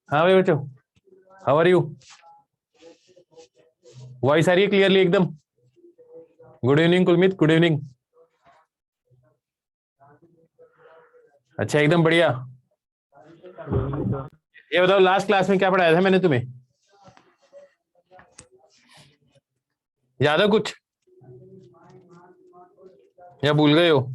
हाँ भाई बच्चों, हाउ आर यू? वॉइस आ रही है क्लियरली एकदम? Good evening Kulmit, good evening. अच्छा, एकदम बढ़िया। ये बताओ, लास्ट क्लास में क्या पढ़ाया था मैंने तुम्हें? याद है कुछ या भूल गए हो?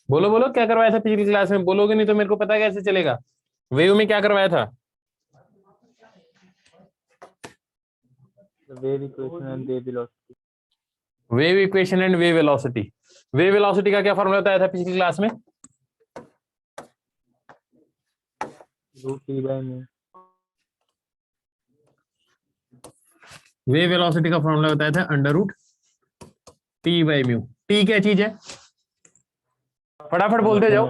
बोलो बोलो, क्या करवाया था पिछली क्लास में? बोलोगे नहीं तो मेरे को पता कैसे चलेगा। वेव में क्या करवाया था? Wave equation and wave velocity. Wave equation and wave velocity. Wave velocity का क्या फॉर्मूला बताया था पिछली क्लास में? √T/μ। वेव वेलोसिटी का फॉर्मूला बताया था √T/μ। टी क्या चीज है? फटाफट बोलते जाओ।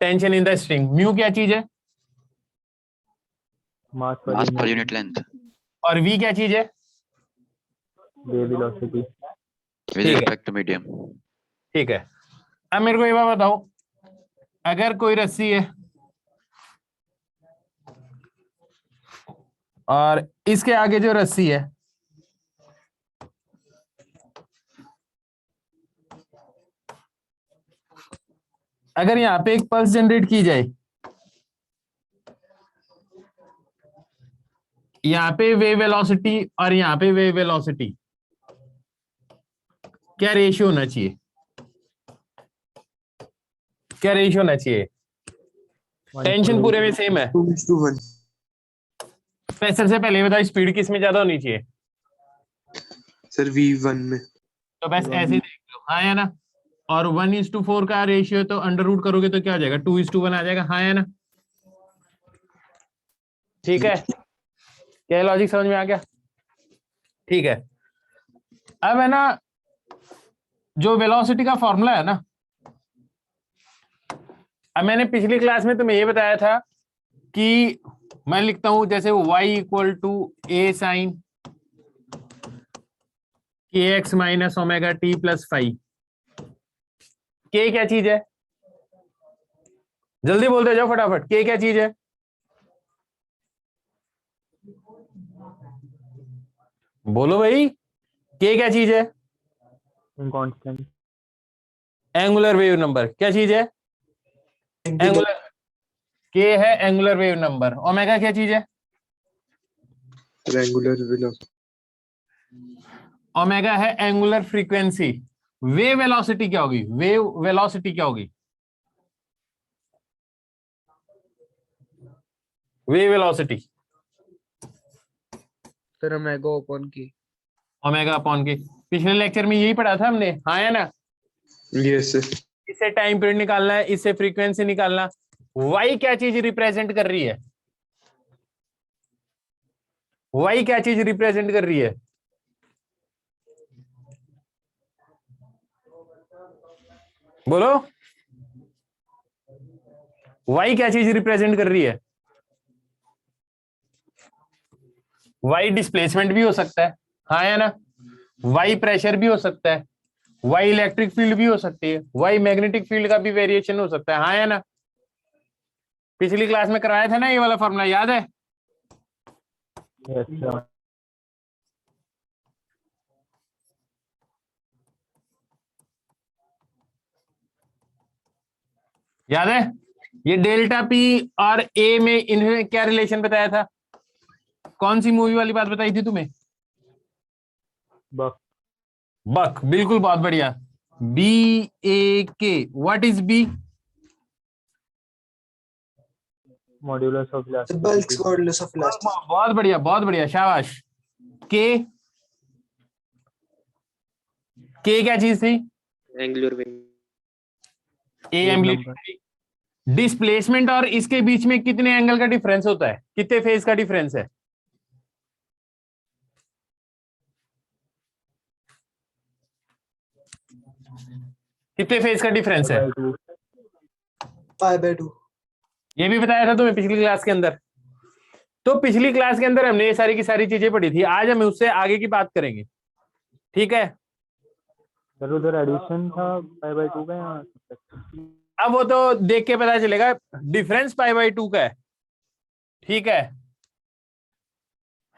Tension in the string. Mu क्या चीज है? मास मास पर पर यूनिट लेंथ। और वी क्या चीज है? Wave velocity. With respect to medium. ठीक है। अब मेरे को ये बात बताओ, अगर कोई रस्सी है और इसके आगे जो रस्सी है, अगर यहां पे एक पल्स जनरेट की जाए, यहां पे वेव वेलोसिटी और यहां पे वेव वेलोसिटी, क्या रेशियो होना चाहिए? क्या रेशियो होना चाहिए? टेंशन पूरे में सेम है। 2:1। प्रेशर से पहले बताओ, स्पीड किस में ज्यादा होनी चाहिए? सर V1 में। तो बस ऐसे ही देख लो, हाँ या ना। और 1:4 का रेशियो, तो अंडर रूट करोगे तो क्या हो जाएगा? 2:1 आ जाएगा, हाँ या ना। ठीक है, क्या लॉजिक समझ में आ गया? ठीक है। अब है ना, जो वेलोसिटी का फॉर्मूला है ना, अब मैंने पिछली क्लास में तुम्हें ये बताया था कि मैं लिखता हूं जैसे y = a sin kx - omega t + phi। k क्या चीज है? जल्दी बोलते जाओ फटाफट, k क्या चीज है? बोलो भाई, k क्या चीज है? कांस्टेंट। एंगुलर वेव नंबर क्या चीज है? एंगुलर। k है एंगुलर वेव नंबर। ओमेगा क्या चीज है? Regular velocity. ओमेगा है एंगुलर फ्रीक्वेंसी। वेव वेलोसिटी क्या होगी? वेव वेलोसिटी क्या होगी? Wave velocity sir omega upon की। ओमेगा अपॉन के। पिछले लेक्चर में यही पढ़ा था हमने, हाँ या ना। Yes sir. इससे टाइम पीरियड निकालना है, इससे फ्रीक्वेंसी निकालना। वाई क्या चीज रिप्रेजेंट कर रही है? वाई क्या चीज रिप्रेजेंट कर रही है? बोलो, वाई क्या चीज रिप्रेजेंट कर रही है? वाई डिस्प्लेसमेंट भी हो सकता है, हाँ या ना। वाई प्रेशर भी हो सकता है, वाई इलेक्ट्रिक फील्ड भी हो सकती है, वाई मैग्नेटिक फील्ड का भी वेरिएशन हो सकता है, हाँ या ना। पिछली क्लास में कराया था ना ये वाला फॉर्मूला, याद है? Yes sir. याद है ये डेल्टा पी और ए में इन्होंने क्या रिलेशन बताया था? कौन सी मूवी वाली बात बताई थी तुम्हें? बक। बक, बिल्कुल, बहुत बढ़िया। बी ए के, what is b? Modulus of The bulk's elasticity. modulus of elasticity. बहुत बढ़िया, बहुत बढ़िया, शाबाश। के क्या चीज थी? एंगुलर वेग। ए एक एम्पलीट्यूड। डिस्प्लेसमेंट और इसके बीच में कितने एंगल का डिफरेंस होता है? कितने फेज का डिफरेंस है? कितने फेज का डिफरेंस है? Pi by 2. ये भी बताया था तुम्हें पिछली क्लास के अंदर। तो पिछली क्लास के अंदर हमने ये सारी की सारी चीजें पढ़ी थी, आज हम उससे आगे की बात करेंगे, ठीक है? सर उधर एडिशन था पाई बाय 2 का या अब वो तो देख के पता चलेगा, डिफरेंस पाई बाय 2 का है, ठीक है?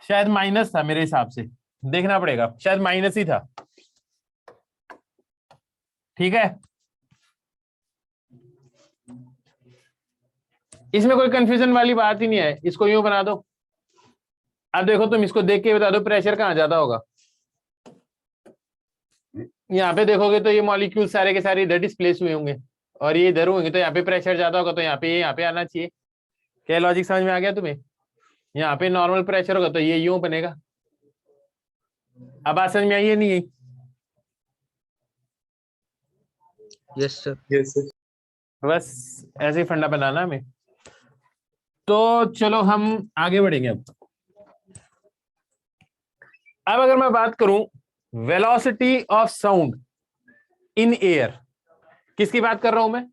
शायद माइनस था मेरे हिसाब से, देखना पड़ेगा, शायद माइनस ही था, ठीक है? इसमें कोई कंफ्यूजन वाली बात ही नहीं है, इसको यूं बना दो। अब देखो तुम इसको देख के बता दो प्रेशर कहां ज्यादा होगा। यहाँ पे देखोगे तो ये मॉलिक्यूल सारे के सारे इधर डिस्प्लेस हुए होंगे और ये इधर होंगे, तो यहाँ पे प्रेशर ज्यादा होगा, तो यहाँ पे आना चाहिए। क्या लॉजिक समझ में आ गया तुम्हें? यहाँ पे नॉर्मल प्रेशर होगा तो ये यूं बनेगा। अब बात समझ में आई है नहीं आई? Yes sir. Yes, sir. बस ऐसे ही फंडा बनाना हमें। तो चलो हम आगे बढ़ेंगे। अब अगर मैं बात करूं velocity of sound in air, किसकी बात कर रहा हूं मैं?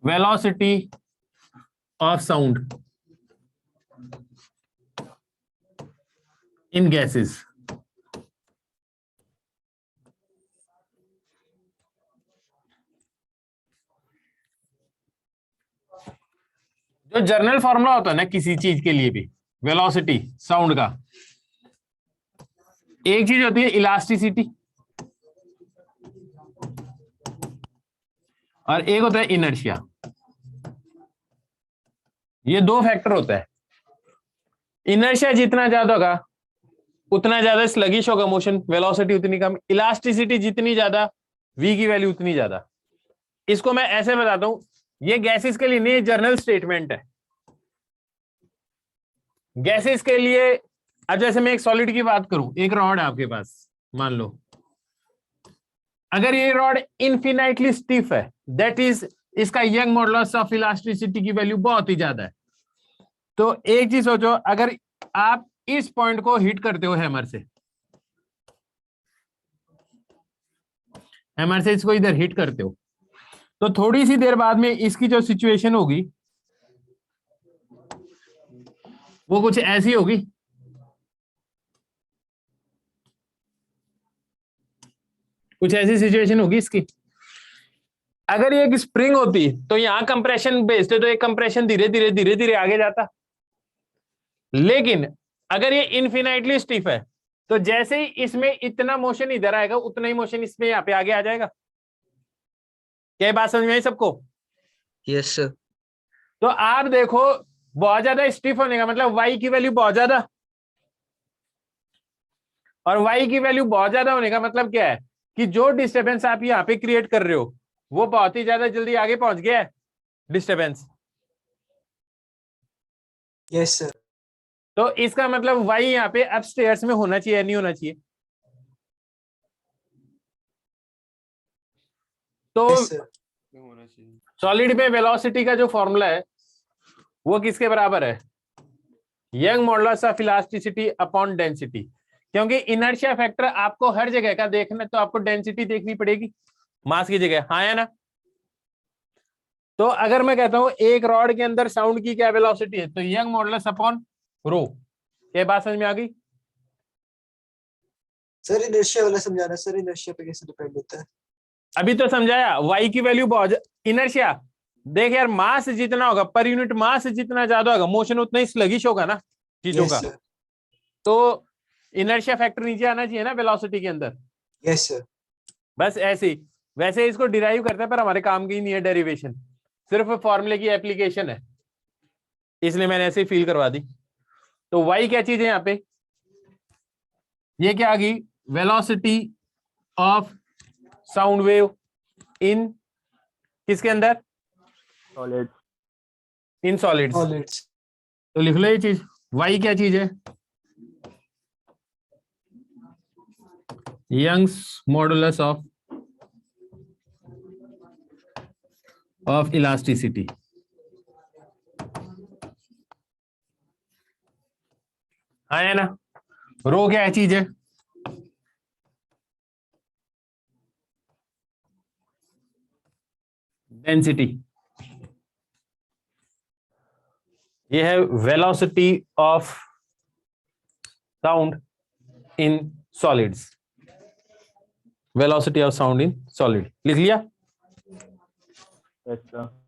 Velocity of sound in gases. जो जर्नल फॉर्मूला होता है ना किसी चीज के लिए भी, वेलोसिटी साउंड का, एक चीज होती है इलास्टिसिटी और एक होता है इनर्शिया। ये दो फैक्टर होता है। इनर्शिया जितना ज्यादा होगा उतना ज्यादा स्लगिश होगा मोशन, वेलोसिटी उतनी कम। इलास्टिसिटी जितनी ज्यादा, v की वैल्यू उतनी ज्यादा। इसको मैं ऐसे बताता हूं, ये गैसेस के लिए नहीं, जर्नल स्टेटमेंट है। गैसेस के लिए, अब जैसे मैं एक सॉलिड की बात करूं, एक रॉड है आपके पास, मान लो अगर ये रॉड इनफिनाइटली स्टिफ है, दैट इज इसका यंग मॉडुलस ऑफ इलास्टिसिटी की वैल्यू बहुत ही ज्यादा है। तो एक चीज सोचो, अगर आप इस पॉइंट को हिट करते हो हैमर से, हैमर से इसको इधर हिट करते हो, तो थोड़ी सी देर बाद में इसकी जो सिचुएशन होगी वो कुछ ऐसी होगी। कुछ ऐसी सिचुएशन होगी इसकी। अगर ये एक स्प्रिंग होती तो यहां कंप्रेशन बेस्ड है, तो ये कंप्रेशन धीरे धीरे धीरे धीरे आगे जाता। लेकिन अगर ये इनफिनाइटली स्टिफ है, तो जैसे ही इसमें इतना मोशन इधर आएगा उतना ही मोशन इसमें यहाँ पे आगे आ जाएगा। क्या बात समझ में आई सबको? Yes sir. तो आप देखो, बहुत ज्यादा स्टिफ होने का मतलब y की वैल्यू बहुत ज्यादा, और y की वैल्यू बहुत ज्यादा होने का मतलब क्या है कि जो डिस्टरबेंस आप यहाँ पे क्रिएट कर रहे हो वो बहुत ही ज्यादा जल्दी आगे पहुंच गया है डिस्टरबेंस। Yes, sir. तो इसका मतलब y यहाँ पे अपस्टेयर्स में होना चाहिए, नहीं होना चाहिए? तो Yes, sir. सॉलिड में वेलोसिटी का जो फॉर्मूला है वो किसके बराबर है? Young modulus of elasticity upon density. क्योंकि इनर्शिया फैक्टर आपको हर जगह का देखना, तो आपको डेंसिटी देखनी पड़ेगी मास की जगह, हाँ या ना? तो अगर मैं कहता हूं एक रॉड के अंदर साउंड की क्या वेलोसिटी है, तो यंग मॉडुलस अपॉन रो। ये बात समझ में आ गई? सर इनर्शिया वाला समझाना, सर इनर्शिया पे कैसे डिपेंड होता है? अभी तो समझाया, y की वैल्यू बहुत, इनर्शिया देख यार, मास जितना होगा पर यूनिट मास जितना ज्यादा होगा मोशन उतना ही स्लगिश होगा ना चीजों Yes, का। sir. तो इनर्शिया फैक्टर नीचे आना चाहिए ना वेलोसिटी के अंदर। Yes, sir. बस ऐसे ही। वैसे इसको डिराइव करते हैं पर हमारे काम की नहीं है डेरिवेशन, सिर्फ फॉर्मूले की एप्लीकेशन है, इसलिए मैंने ऐसे ही फील करवा दी। तो y क्या चीज है यहाँ पे, ये क्या आ गई, velocity of sound wave in किसके अंदर, सॉलिड। In solids. Solids. तो लिख लो ये चीज, y क्या चीज है, यंग्स मॉडुलस ऑफ इलास्टिसिटी। हाँ है ना। रो क्या चीज है, डेंसिटी। ये है velocity of sound in solids, velocity of sound in solid. लिख लिया। Yes sir.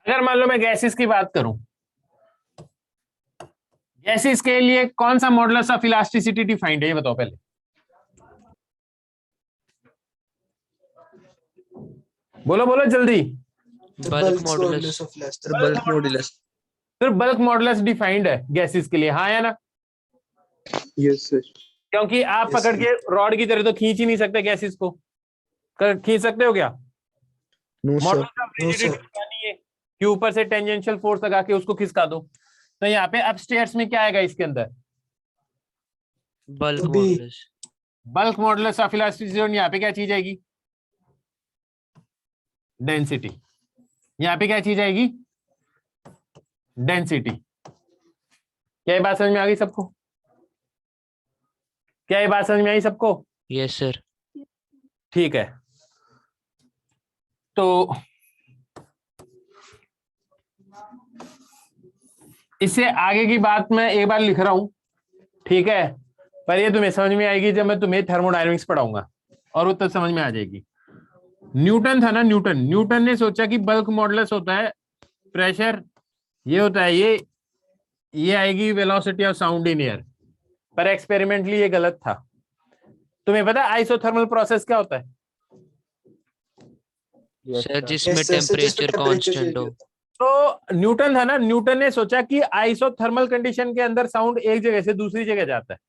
अगर मान लो मैं गैसेस की बात करूं, गैसेस के लिए कौन सा मॉडुलस ऑफ इलास्टिसिटी डिफाइंड है, ये बताओ पहले। बोलो बोलो जल्दी। The Bulk bulk modulus. modulus of elasticity. Sir, bulk modulus. सिर्फ बल्क मॉडुलस डिफाइंड है गैसेस के लिए, हाँ या ना। Yes, sir. क्योंकि आप Yes, पकड़ sir. के रॉड की तरह तो खींच ही नहीं सकते गैसेस को, खींच सकते हो क्या। No, sir. Modulus of No, rigidity sir. बतानी है कि ऊपर से टेंजेंशियल फोर्स लगा के उसको खिसका दो। तो यहाँ पे अपस्टेयर्स में क्या आएगा इसके अंदर, Bulk To be. modulus. Bulk modulus of elasticity. और यहाँ पे क्या चीज आएगी, डेंसिटी। यहाँ पे क्या चीज आएगी, डेंसिटी। क्या ये बात समझ में आ गई सबको, क्या ये बात समझ में आई सबको। Yes, sir. ठीक है, तो इससे आगे की बात मैं एक बार लिख रहा हूं, ठीक है, पर ये तुम्हें समझ में आएगी जब मैं तुम्हें थर्मोडायनेमिक्स पढ़ाऊंगा, और वो तब समझ में आ जाएगी। न्यूटन था ना, न्यूटन ने सोचा कि बल्क मॉडुलस होता है प्रेशर, ये होता है ये आएगी velocity of sound in air, पर एक्सपेरिमेंटली ये गलत था। तुम्हें पता है आइसोथर्मल प्रोसेस क्या होता है, यस सर सर। जिसमें Yes, sir. So just temperature temperature constant change हो। होता है. तो न्यूटन था ना, न्यूटन ने सोचा कि आइसोथर्मल कंडीशन के अंदर साउंड एक जगह से दूसरी जगह जाता है।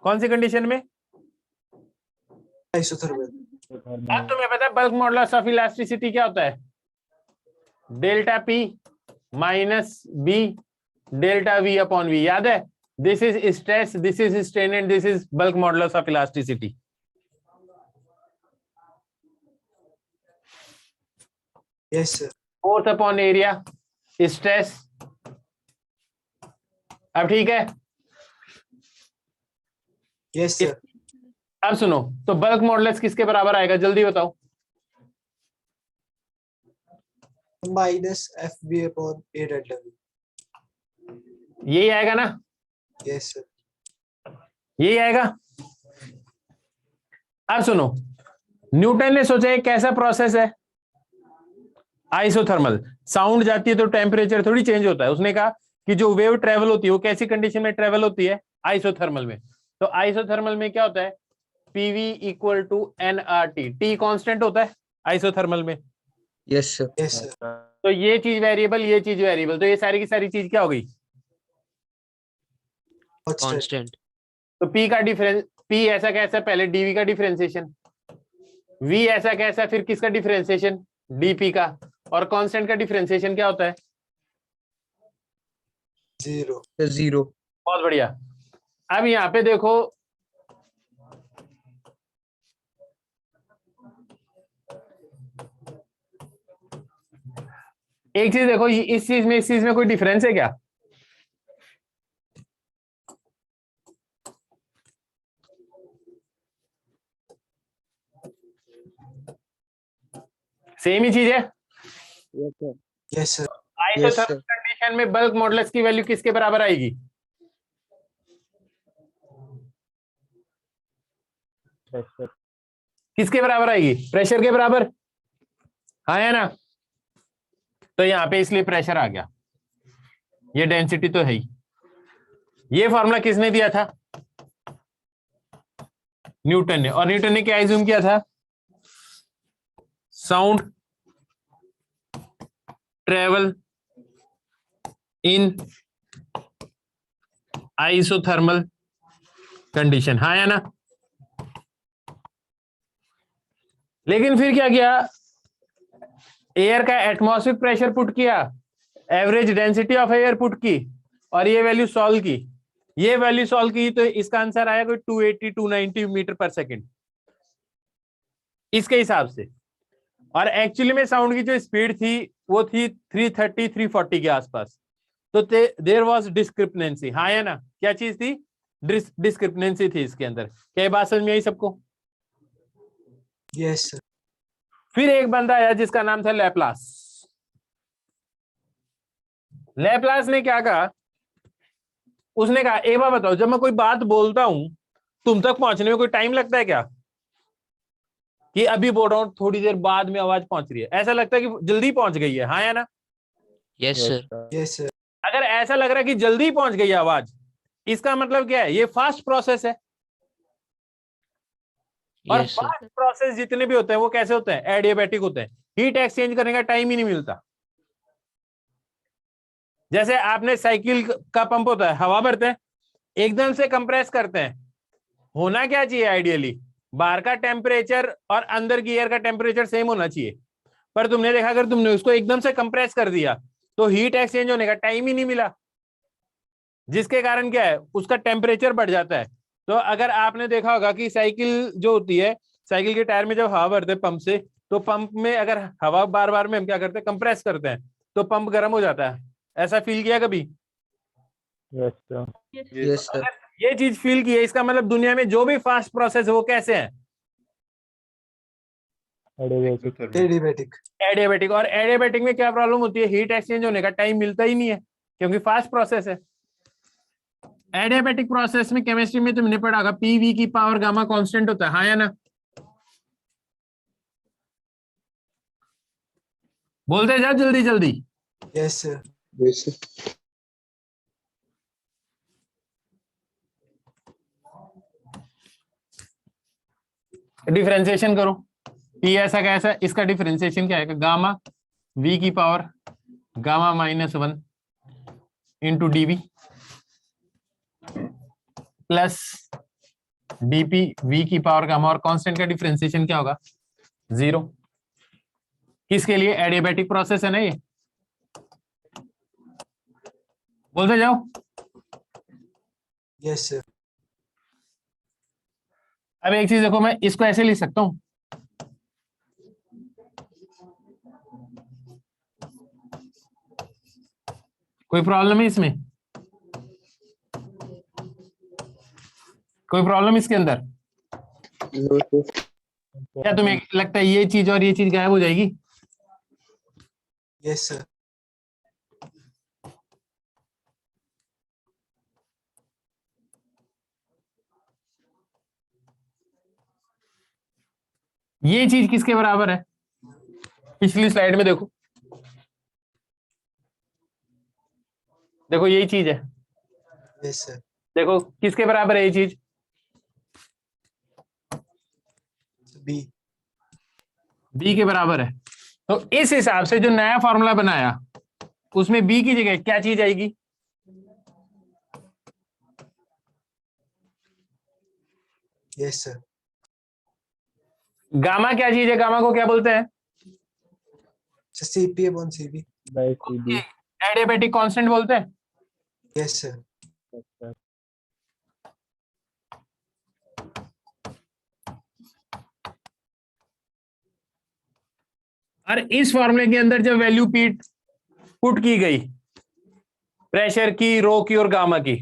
कौन सी कंडीशन में, Isothermal. अब तुम्हें पता है बल्क मॉडुलस ऑफ इलास्टिसिटी क्या होता है, delta p minus b delta v upon v, याद है। This is stress, this is strain and this is bulk modulus of elasticity. Yes, sir. Force upon area, stress. अब ठीक है, Yes, sir. अब सुनो, तो बल्क मॉडुलस किसके बराबर आएगा, जल्दी बताओ। Minus FB upon A delta V. यही आएगा ना, Yes, sir. यही आएगा। अब सुनो, न्यूटन ने सोचा एक कैसा प्रोसेस है, आइसोथर्मल। साउंड जाती है तो टेम्परेचर थोड़ी चेंज होता है, उसने कहा कि जो वेव ट्रेवल होती है वो कैसी कंडीशन में ट्रेवल होती है, आइसोथर्मल में। तो आइसोथर्मल में क्या होता है, PV equal to nRT, T constant होता है आइसोथर्मल में। Yes sir. Yes, sir. तो ये चीज वेरिएबल, ये चीज वेरिएबल, तो ये सारी की सारी चीज क्या हो गई, Constant. कांस्टेंट। तो पी का डिफरेंस, पी ऐसा कैसा, पहले डीवी का डिफरेंशिएशन, वी ऐसा कैसा, फिर किसका डिफरेंशिएशन, डीपी का, और कांस्टेंट का डिफरेंशिएशन क्या होता है, 0. जीरो। बहुत बढ़िया। अब यहाँ पे देखो, एक चीज देखो, इस चीज में कोई डिफरेंस है क्या, सेम ही चीज है। Yes, sir. आइसोथर्मल कंडीशन में बल्क मॉडुलस की वैल्यू किसके बराबर आएगी, pressure. किसके बराबर आएगी? प्रेशर के बराबर, हाँ है ना? तो यहाँ पे इसलिए प्रेशर आ गया, ये डेंसिटी तो है ही। ये फॉर्मूला किसने दिया था? न्यूटन ने। और न्यूटन ने क्या एज्यूम किया था? Sound travel in isothermal condition, हाँ या ना? लेकिन फिर क्या किया? एयर का एटमॉस्फेरिक प्रेशर पुट किया, average density of air put की, और ये वैल्यू सॉल्व की। ये वैल्यू सॉल्व की तो इसका आंसर आया कोई 280 290 मीटर पर सेकंड इसके हिसाब से। और एक्चुअली में साउंड की जो स्पीड थी वो थी 330 340 के आसपास। तो देयर वाज डिस्क्रिपेंसी, हाँ या ना? क्या चीज थी? डिस्क्रिपेंसी थी इसके अंदर। क्या बात समझ में आई सबको? Yes, sir. फिर एक बंदा आया जिसका नाम था लैपलास। लैपलास ने क्या कहा? उसने कहा एक बार बताओ, जब मैं कोई बात बोलता हूं तुम तक पहुंचने में कोई टाइम लगता है क्या? कि अभी बोल रहा हूं थोड़ी देर बाद में आवाज पहुंच रही है, ऐसा लगता है कि जल्दी पहुंच गई है, हाँ या ना? Yes, sir. Yes, sir. अगर ऐसा लग रहा है कि जल्दी पहुंच गई है आवाज, इसका मतलब क्या है? ये फास्ट प्रोसेस है। और Yes, sir. फास्ट प्रोसेस जितने भी होते हैं वो कैसे होते हैं? एडियाबैटिक होते हैं। हीट एक्सचेंज करने का टाइम ही नहीं मिलता। जैसे आपने साइकिल का पंप होता है, हवा भरते हैं, एकदम से कंप्रेस करते हैं। होना क्या चाहिए आइडियली? बाहर का टेम्परेचर और अंदर की एयर का टेम्परेचर सेम होना चाहिए। पर तुमने देखा अगर तुमने उसको एकदम से कंप्रेस कर दिया तो हीट एक्सचेंज होने का टाइम ही नहीं मिला, जिसके कारण क्या है? उसका टेम्परेचर बढ़ जाता है। तो अगर आपने देखा होगा कि साइकिल जो होती है, साइकिल के टायर में जब हवा भरते हैं पंप से, तो पंप में अगर हवा बार बार में हम क्या करते हैं? कंप्रेस करते हैं, तो पंप गर्म हो जाता है। ऐसा फील किया कभी? Yes, sir. Yes, sir. अगर ये चीज फील की है, इसका मतलब दुनिया में जो भी फास्ट प्रोसेस है वो कैसे है? Adiabatic. Adiabatic. एडियाबैटिक। और एडियाबैटिक में क्या प्रॉब्लम होती है? हीट एक्सचेंज होने का टाइम मिलता ही नहीं है, क्योंकि फास्ट प्रोसेस है। एडियाबैटिक प्रोसेस में केमिस्ट्री में तुमने पढ़ा होगा पीवी की पावर गामा कांस्टेंट होता है, हाँ या ना? बोलते जाओ जल्दी जल्दी। Yes, sir. Yes, sir. Differentiation करो। पी ऐसा कैसा, इसका डिफरेंशिएशन क्या है? गामा वी की power gamma -1 into dv plus dp v की पावर गामा, और कांस्टेंट का डिफरेंशिएशन क्या होगा? 0। किसके लिए? एडियाबैटिक प्रोसेस है ना ये। बोलते जाओ। Yes, sir. अब एक चीज देखो, मैं इसको ऐसे लिख सकता हूं, कोई प्रॉब्लम है इसमें? कोई प्रॉब्लम इसके अंदर? No, sir. क्या तुम्हें लगता है ये चीज और ये चीज गायब हो जाएगी? Yes, sir. ये चीज किसके बराबर है? पिछली स्लाइड में देखो, देखो यही चीज है। Yes, sir. देखो किसके बराबर है ये चीज? B. बी के बराबर है। तो इस हिसाब से जो नया फॉर्मूला बनाया उसमें बी की जगह क्या चीज आएगी? Yes, sir. गामा क्या चीज है? गामा को क्या बोलते हैं? So CP upon CB. By CB. Adiabatic constant बोलते हैं। Yes, sir. Yes, sir. और इस फॉर्मूले के अंदर जब वैल्यू पुट की गई प्रेशर की, रो की और गामा की,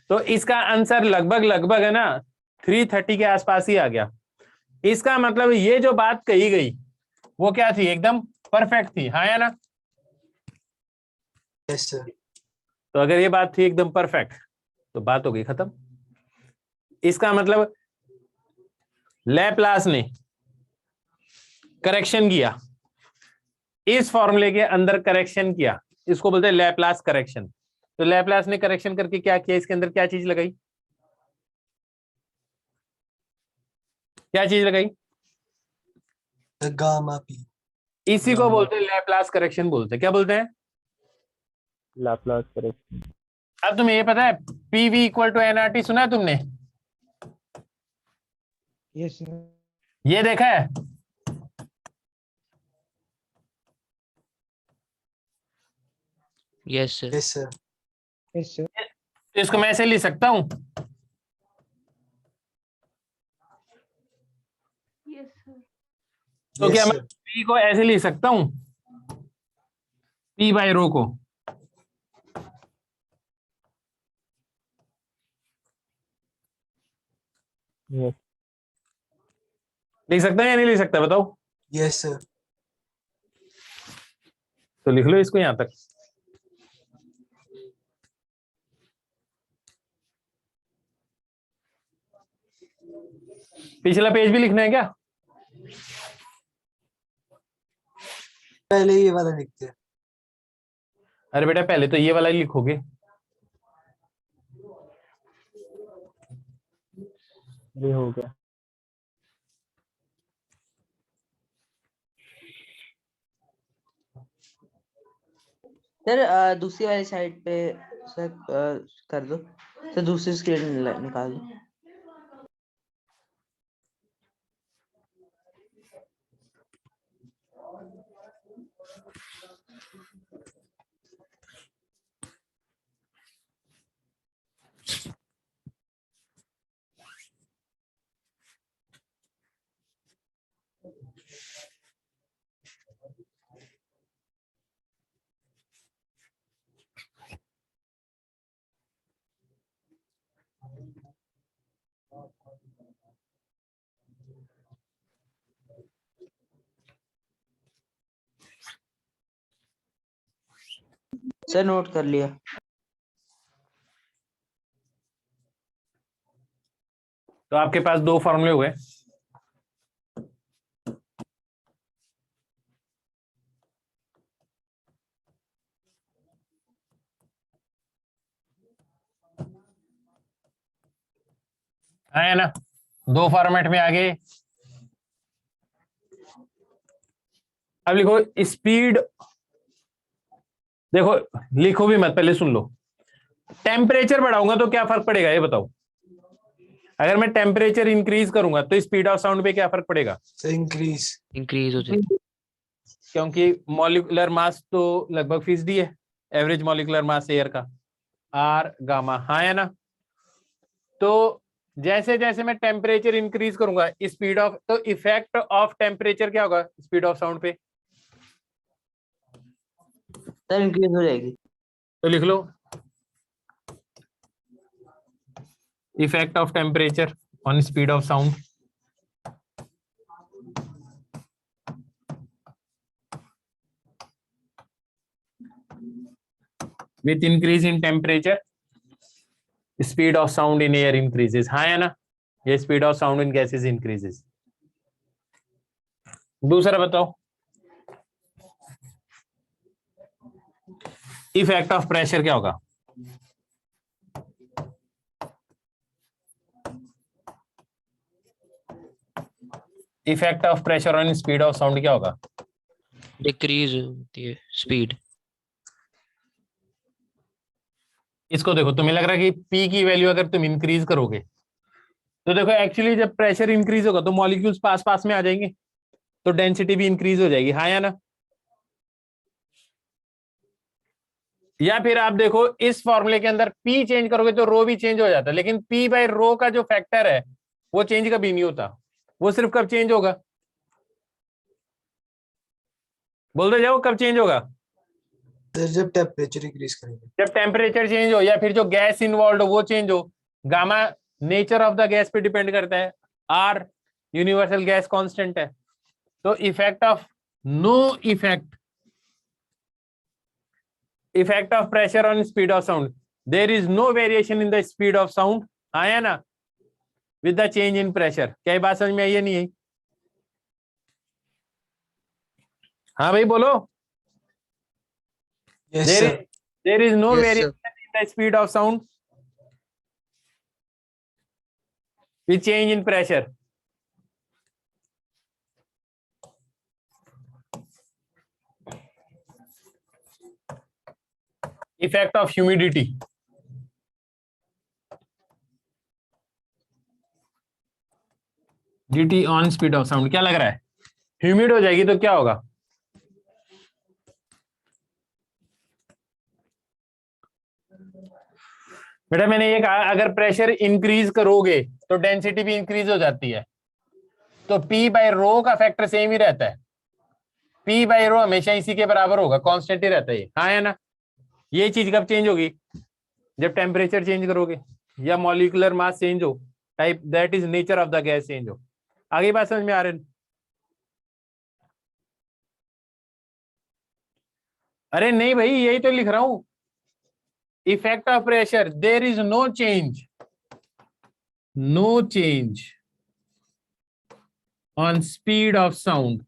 तो इसका आंसर लगभग है ना 330 के आसपास ही आ गया। इसका मतलब ये जो बात कही गई वो क्या थी? एकदम परफेक्ट थी, हाँ या ना? Yes, sir. तो अगर ये बात थी एकदम परफेक्ट तो बात हो गई खत्म। इसका मतलब लैप्लास ने करेक्शन किया, इस फॉर्मूले के अंदर करेक्शन किया, इसको बोलते हैं लैप्लास करेक्शन। तो लैप्लास ने करेक्शन करके क्या किया, इसके अंदर क्या चीज लगाई, क्या चीज लगाई, The gamma p. इसी को बोलते हैं लैप्लास करेक्शन बोलते हैं। क्या बोलते हैं? Laplace correction. अब तुम्हें ये पता है पीवी इक्वल टू एनआरटी सुना है तुमने? Yes, sir. ये देखा है? Yes, sir. Yes, sir. Yes, sir. तो इसको मैं ऐसे लिख सकता हूं, तो क्या Yes, मैं sir. पी को ऐसे लिख सकता हूं, पी बाय रो को? यस। लिख सकता है या नहीं लिख सकता, बताओ? Yes, sir. तो लिख लो इसको यहां तक। पिछला पेज भी लिखना है क्या? पहले ये वाला लिखते हैं। अरे बेटा पहले तो ये वाला ही लिखोगे। ये हो गया। सर दूसरी वाली साइड पे सर कर दो सर, दूसरी स्क्रीन निकाल दो। सर नोट कर लिया। तो आपके पास दो फॉर्मूले हुए। है ना, दो फॉर्मेट में आ गए। अब लिखो स्पीड, देखो लिखो भी मत, पहले सुन लो। टेम्परेचर बढ़ाऊंगा तो क्या फर्क पड़ेगा ये बताओ? अगर मैं टेम्परेचर इंक्रीज करूंगा तो स्पीड ऑफ साउंड पे क्या फर्क पड़ेगा? So increase. इंक्रीज हो जाए क्योंकि मॉलिक्यूलर मास तो लगभग फीसदी है, एवरेज मॉलिक्यूलर मास एयर का, आर गामा, हाँ है ना। तो जैसे जैसे मैं टेम्परेचर इंक्रीज करूंगा स्पीड ऑफ, तो इफेक्ट ऑफ टेम्परेचर क्या होगा स्पीड ऑफ साउंड पे? सर इंक्रीज हो जाएगी। तो लिख लो effect of temperature on speed of sound. With increase in temperature speed of sound in air increases, हाँ है ना, ये speed of sound in gases increases. दूसरा बताओ इफेक्ट ऑफ प्रेशर क्या होगा? Effect of pressure on speed of sound क्या होगा? डिक्रीज होती है स्पीड। इसको देखो, तुम्हें लग रहा है कि पी की वैल्यू अगर तुम इंक्रीज करोगे तो देखो एक्चुअली जब प्रेशर इंक्रीज होगा तो मॉलिक्यूल्स पास पास में आ जाएंगे, तो डेंसिटी भी इंक्रीज हो जाएगी, हाँ या ना। या फिर आप देखो इस फॉर्मूले के अंदर पी चेंज करोगे तो रो भी चेंज हो जाता है, लेकिन पी बाय रो का जो फैक्टर है वो चेंज कभी नहीं होता। वो सिर्फ कब चेंज होगा? बोल दो जाओ, कब चेंज होगा? सर जब टेम्परेचर इंक्रीज करेंगे। जब टेम्परेचर चेंज हो या फिर जो गैस इन्वॉल्व हो वो चेंज हो। Gamma nature of the gas पे डिपेंड करता है, आर यूनिवर्सल गैस कांस्टेंट है। तो effect of no effect of pressure on speed of sound, there is no variation in the speed of sound, हाँ या ना। With the change in pressure. क्या ये बात समझ में आई या नहीं आई? हाँ भाई बोलो। Yes, there sir. is there is no Yes, variation in the speed of sound with change in pressure. Effect of humidity. dt on speed of sound। क्या लग रहा है? ह्यूमिड हो जाएगी तो क्या होगा? बेटा मैंने ये कहा अगर प्रेशर इंक्रीज करोगे तो डेंसिटी भी इंक्रीज हो जाती है, तो P बाय रो का फैक्टर सेम ही रहता है। P बाय रो हमेशा इसी के बराबर होगा, कांस्टेंट ही रहता है ये। हाँ है ना? ये चीज कब चेंज होगी? जब टेम्परेचर चेंज करोगे या मॉलिक्यूलर मास चेंज हो, type that is nature of the gas change हो। आगे बात समझ में आ रही? अरे नहीं भाई, यही तो लिख रहा हूं। Effect of pressure, there is no change on speed of sound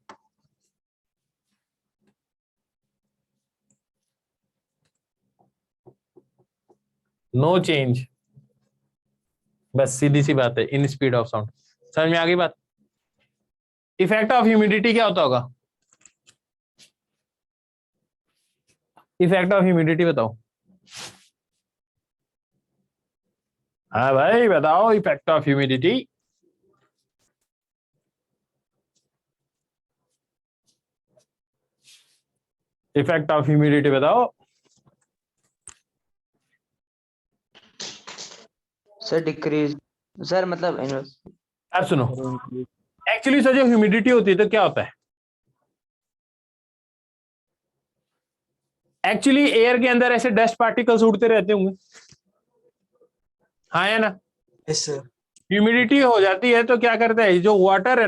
no change. बस सीधी सी बात है, इन स्पीड ऑफ साउंड। समझ में आ गई बात? इफेक्ट ऑफ ह्यूमिडिटी क्या होता होगा? इफेक्ट ऑफ ह्यूमिडिटी बताओ। हाँ भाई बताओ, effect of humidity. Effect of humidity बताओ। सर डिक्रीज, सर मतलब इनवर्स। अब सुनो, एक्चुअली सर जो ह्यूमिडिटी होती है तो क्या होता है? एक्चुअली एयर के अंदर ऐसे डस्ट पार्टिकल्स उड़ते रहते होंगे, हाँ है ना? Yes, sir. ह्यूमिडिटी हो जाती है तो क्या करता है, जो वाटर है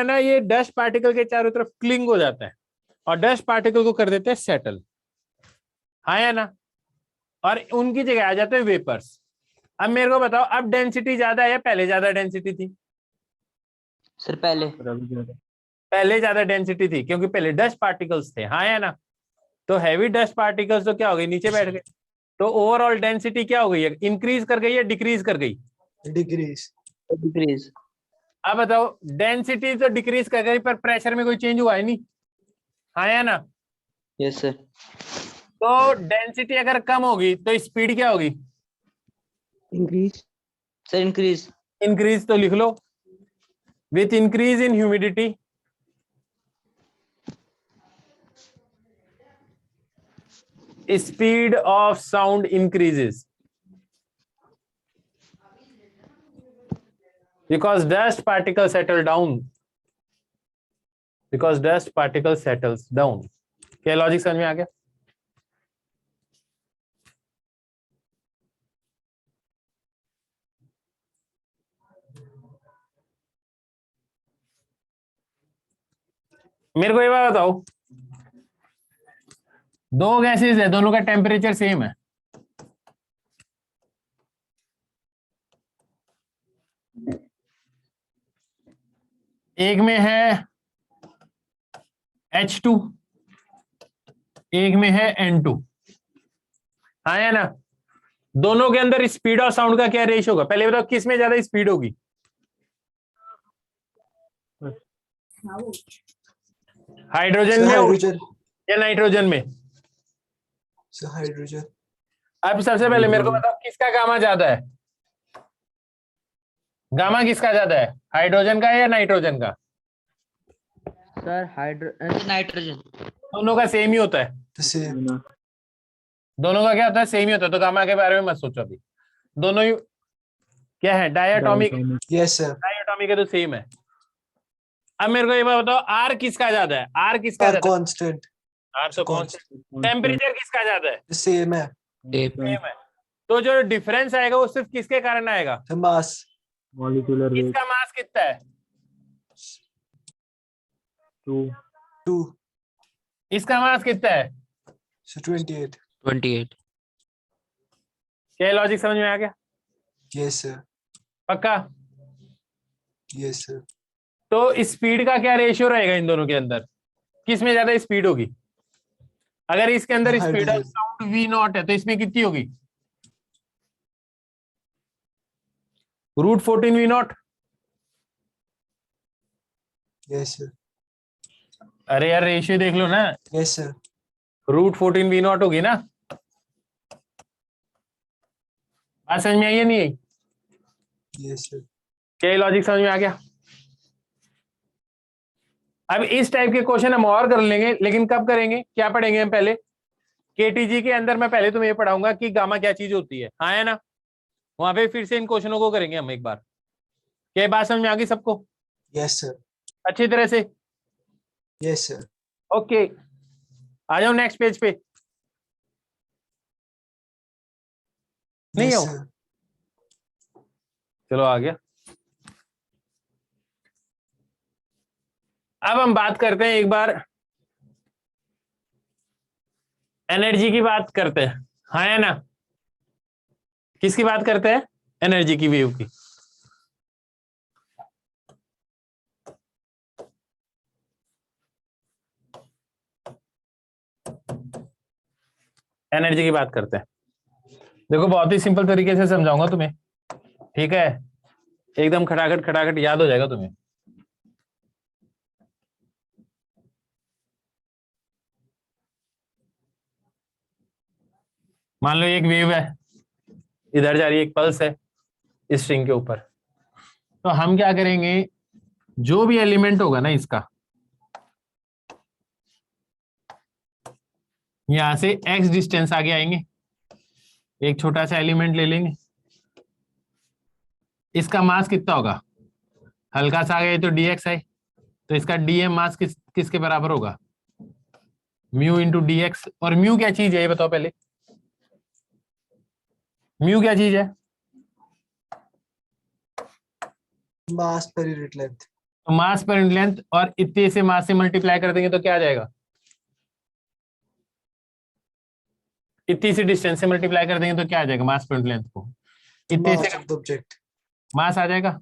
ना, ये डस्ट पार्टिकल के चारों तरफ क्लिंग हो जाता है और डस्ट पार्टिकल को कर देते हैं सेटल, हाँ है ना? और उनकी जगह आ जाते हैं वेपर्स। अब मेरे को बताओ, अब डेंसिटी ज्यादा है या पहले ज्यादा डेंसिटी थी? सर पहले पहले ज्यादा डेंसिटी थी, क्योंकि पहले डस्ट पार्टिकल्स थे, हाँ है ना? तो हैवी डस्ट पार्टिकल्स तो क्या हो गई, नीचे बैठ गए। तो ओवरऑल डेंसिटी क्या हो गई है, इंक्रीज कर गई या डिक्रीज कर गई? Degrees. डिक्रीज। अब बताओ, डेंसिटी तो डिक्रीज कर गई पर प्रेशर में कोई चेंज हुआ है नहीं, हाँ है ना? Yes sir. तो डेंसिटी अगर कम होगी तो स्पीड क्या होगी? Increase. Sir increase. इंक्रीज तो लिख लो। With increase in humidity speed of sound increases because dust particles settle down, because dust particle settles down। क्या लॉजिक समझ में आ गया? मेरे को ये बात बताओ, दो गैसेस है, दोनों का टेम्परेचर सेम है, एक में है H2, एक में है N2, हाँ है ना? दोनों के अंदर स्पीड ऑफ साउंड का क्या रेशियो होगा? पहले बताओ किस में ज्यादा स्पीड होगी? हाइड्रोजन Sir, में hydrogen. या नाइट्रोजन में? Sir, hydrogen. अब सबसे पहले मेरे को बताओ किसका गामा ज्यादा है? गामा किसका ज्यादा है, हाइड्रोजन का या नाइट्रोजन का? Sir nitrogen. दोनों का सेम ही होता है, The same. दोनों का क्या होता है, सेम ही होता है। तो गामा के बारे में मत सोचो अभी, दोनों ही क्या है, डायटोमिक। Yes, sir. डायटोमिक है तो सेम है। अब मेरे को ये बात बताओ, आर किसका ज्यादा है? आर किसका Or ज्यादा है? constant. आर तो कांस्टेंट। टेम्परेचर किसका ज्यादा है? The same है. सेम है। तो जो डिफरेंस आएगा वो सिर्फ किसके कारण आएगा? The mass. molecular weight इसका मास कितना है? 2. इसका मास कितना है? So 28. 28. क्या लॉजिक समझ में आ गया? Yes, sir. पक्का? Yes, sir. तो स्पीड का क्या रेशियो रहेगा इन दोनों के अंदर? किस में ज्यादा स्पीड होगी? अगर इसके अंदर speed of Hydrogen. Sound v not है तो इसमें कितनी होगी? √14 v नॉट। Yes, sir. अरे यार रेशियो देख लो ना, Yes, sir. √14 v नॉट होगी ना। बात समझ में आई या नहीं आई? Yes, sir. क्या ये लॉजिक समझ में आ गया? अब इस टाइप के क्वेश्चन हम और कर लेंगे, लेकिन कब करेंगे, क्या पढ़ेंगे हम पहले? केटीजी के अंदर मैं पहले तुम्हें ये पढ़ाऊंगा कि गामा क्या चीज होती है, हाँ है ना? वहां पे फिर से इन क्वेश्चनों को करेंगे हम एक बार। क्या बात समझ में आ गई सबको Yes, sir. अच्छी तरह से? Yes, sir. ओके, आ जाओ नेक्स्ट पेज पे। नहीं Yes, हो? sir. चलो आ गया। अब हम बात करते हैं एक बार एनर्जी की बात करते हैं, हाँ है ना? किसकी बात करते हैं? एनर्जी की, वेव की। एनर्जी की बात करते हैं। देखो बहुत ही सिंपल तरीके से समझाऊंगा तुम्हें, ठीक है? एकदम खटाखट खटाखट याद हो जाएगा तुम्हें। मान लो एक वेव है, इधर जा रही है, एक पल्स है इस स्ट्रिंग के ऊपर। तो हम क्या करेंगे, जो भी एलिमेंट होगा ना इसका, यहां से x डिस्टेंस आगे आएंगे, एक छोटा सा एलिमेंट ले लेंगे। इसका मास कितना होगा? हल्का सा आ गया तो dx है, तो इसका dm मास किसके बराबर होगा? Mu into dx। और म्यू क्या चीज है ये बताओ पहले, म्यू क्या चीज है? Mass per unit length. तो मास पर यूनिट लेंथ, और इतने से मास से मल्टीप्लाई कर देंगे तो क्या आ जाएगा? इतनी सी डिस्टेंस से मल्टीप्लाई कर देंगे तो क्या आ जाएगा? मास पर यूनिट लेंथ को इतने Mass से of the object. मास आ जाएगा।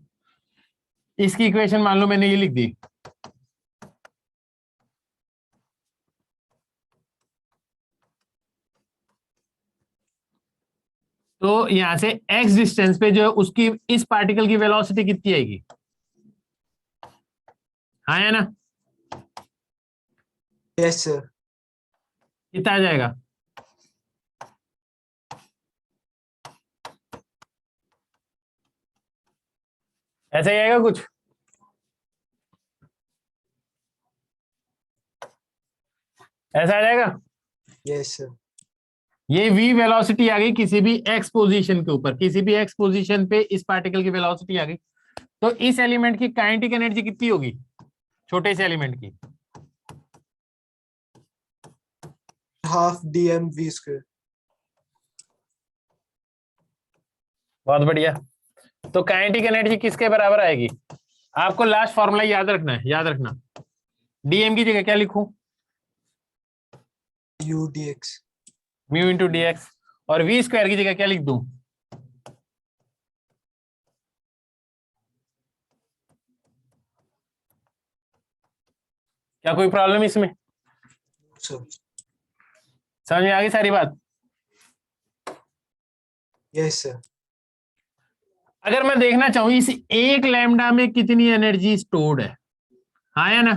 इसकी इक्वेशन मान लो मैंने ये लिख दी, तो यहां से x डिस्टेंस पे जो उसकी इस पार्टिकल की वेलोसिटी कितनी आएगी? हाँ है ना? Yes, sir. कितना आ जाएगा? ऐसा ही आएगा कुछ? ऐसा आ जाएगा? Yes, sir. ये v वेलोसिटी आ गई किसी भी x पोजीशन के ऊपर, किसी भी x पोजीशन पे इस पार्टिकल की वेलोसिटी आ गई। तो इस एलिमेंट की काइनेटिक एनर्जी कितनी होगी, छोटे से एलिमेंट की? Half dm v square. बहुत बढ़िया। तो काइनेटिक एनर्जी किसके बराबर आएगी? आपको लास्ट फॉर्मूला याद रखना है, याद रखना। डीएम की जगह क्या लिखूं? U dx. Mu into dx। और v स्क्वायर की जगह क्या लिख दूं? क्या कोई प्रॉब्लम इसमें? So, समझ में आ गई सारी बात? yes, sir. अगर मैं देखना चाहूं इस एक लैम्डा में कितनी एनर्जी स्टोर्ड है, हाँ या ना?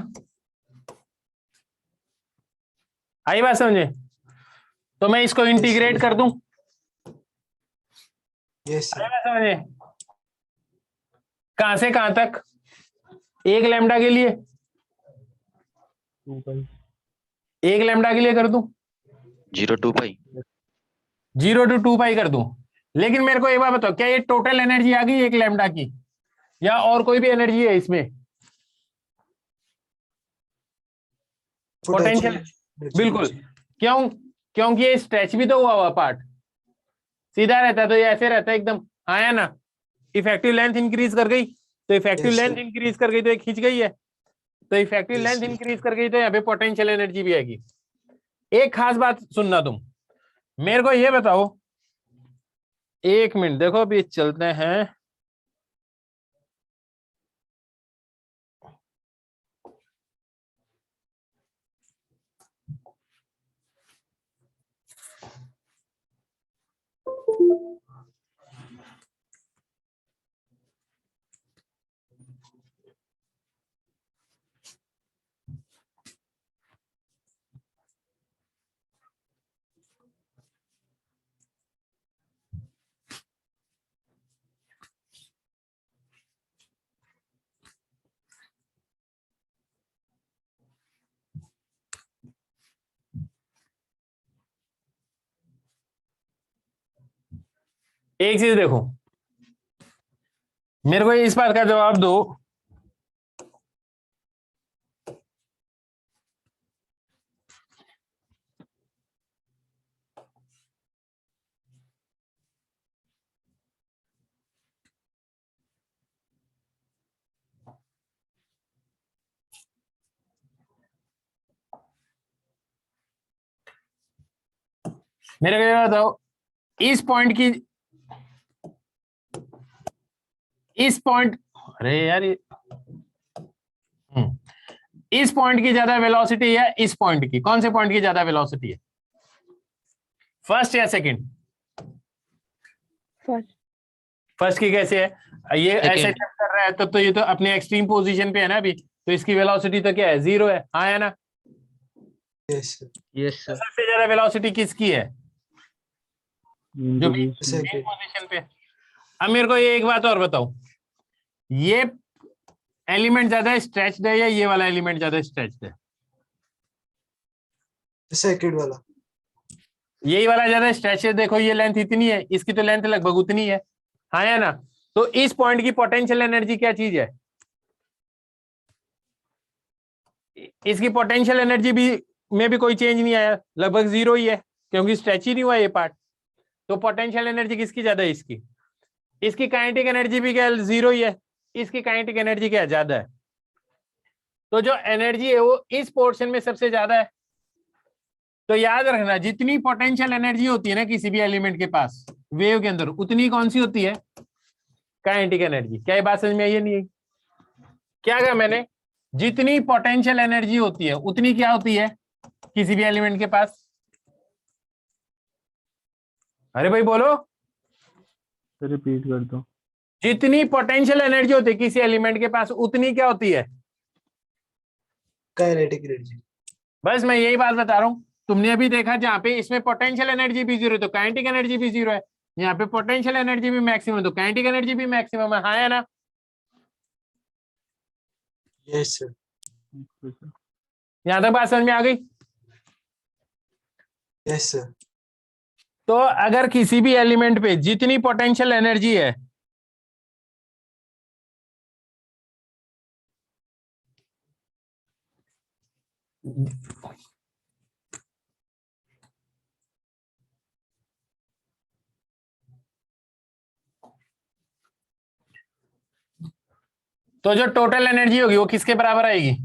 आई बात समझे? तो मैं इसको इंटीग्रेट कर दूं, Yes, sir. आई बात समझे? कहां से कहां तक? एक लैम्डा के लिए, 2 pi. एक लैम्डा के लिए कर दूं, 0 to pi. 0 to 2 पाई कर दूं। लेकिन मेरे को एक बात बताओ, क्या ये टोटल एनर्जी आ गई एक लैम्डा की, या और कोई भी एनर्जी है इसमें? पोटेंशियल, बिल्कुल। क्यों? क्योंकि ये स्ट्रेच भी तो हुआ पार्ट, सीधा रहता है तो ये ऐसे रहता है एकदम, हाँ है ना? इफेक्टिव लेंथ इंक्रीज कर गई तो effective Yes, sir. Length increase कर गई तो ये खींच गई है, तो effective Yes, length sir. Increase कर गई तो यहाँ पे पोटेंशियल एनर्जी भी आएगी। एक खास बात सुनना तुम, मेरे को ये बताओ, एक मिनट देखो, अभी चलते हैं एक चीज देखो, मेरे को इस बात का जवाब दो, मेरे को ये बताओ, इस पॉइंट की, इस पॉइंट, अरे यार इस पॉइंट की ज्यादा वेलोसिटी है, इस पॉइंट की, कौन से पॉइंट की ज्यादा वेलोसिटी है, फर्स्ट या सेकंड? First. फर्स्ट की कैसे है, ये ऐसे Second. जब कर रहा है तब तो ये तो अपने एक्सट्रीम पोजीशन पे है ना अभी, तो इसकी वेलोसिटी तो क्या है, 0 है, हाँ है ना? Yes, sir. यस तो सर सबसे ज्यादा वेलोसिटी किसकी है, मेन जो पोजीशन मेन Second. पोजीशन पे। अब मेरे को ये एक बात और बताओ, ये एलिमेंट ज्यादा स्ट्रेच्ड है या ये वाला एलिमेंट ज्यादा स्ट्रेच्ड है? Second वाला. यही वाला ज्यादा स्ट्रेच है, देखो ये लेंथ इतनी है, इसकी तो लेंथ लगभग उतनी है, हाँ है ना? तो इस पॉइंट की पोटेंशियल एनर्जी क्या चीज है, इसकी पोटेंशियल एनर्जी भी में भी कोई चेंज नहीं आया, लगभग 0 ही है, क्योंकि स्ट्रेच ही नहीं हुआ ये पार्ट। तो पोटेंशियल एनर्जी किसकी ज्यादा है, इसकी। इसकी काइनेटिक एनर्जी भी क्या 0 ही है, इसकी काइनेटिक एनर्जी क्या ज्यादा है। तो जो एनर्जी है वो इस पोर्शन में सबसे ज्यादा है। तो याद रखना, जितनी पोटेंशियल एनर्जी होती है ना किसी भी एलिमेंट के पास वेव के अंदर, उतनी कौन सी होती है, काइनेटिक एनर्जी। क्या ये बात समझ में आई है, नहीं आई? क्या कहा मैंने, जितनी पोटेंशियल एनर्जी होती है उतनी क्या होती है किसी भी एलिमेंट के पास। अरे भाई बोलो, रिपीट कर दो। जितनी पोटेंशियल एनर्जी होती है किसी एलिमेंट के पास उतनी क्या होती है। Kinetic energy. बस मैं यही बात बता रहा हूं, तुमने अभी देखा जहां पे इसमें पोटेंशियल एनर्जी भी 0 है तो काइनेटिक एनर्जी भी 0 है, यहाँ पे पोटेंशियल एनर्जी भी मैक्सिमम है तो काइनेटिक एनर्जी भी मैक्सिमम है, हाँ है ना? Yes, sir. यहां तक बात समझ में आ गई। Yes, sir. तो अगर किसी भी एलिमेंट पे जितनी पोटेंशियल एनर्जी है, तो जो टोटल एनर्जी होगी वो किसके बराबर आएगी।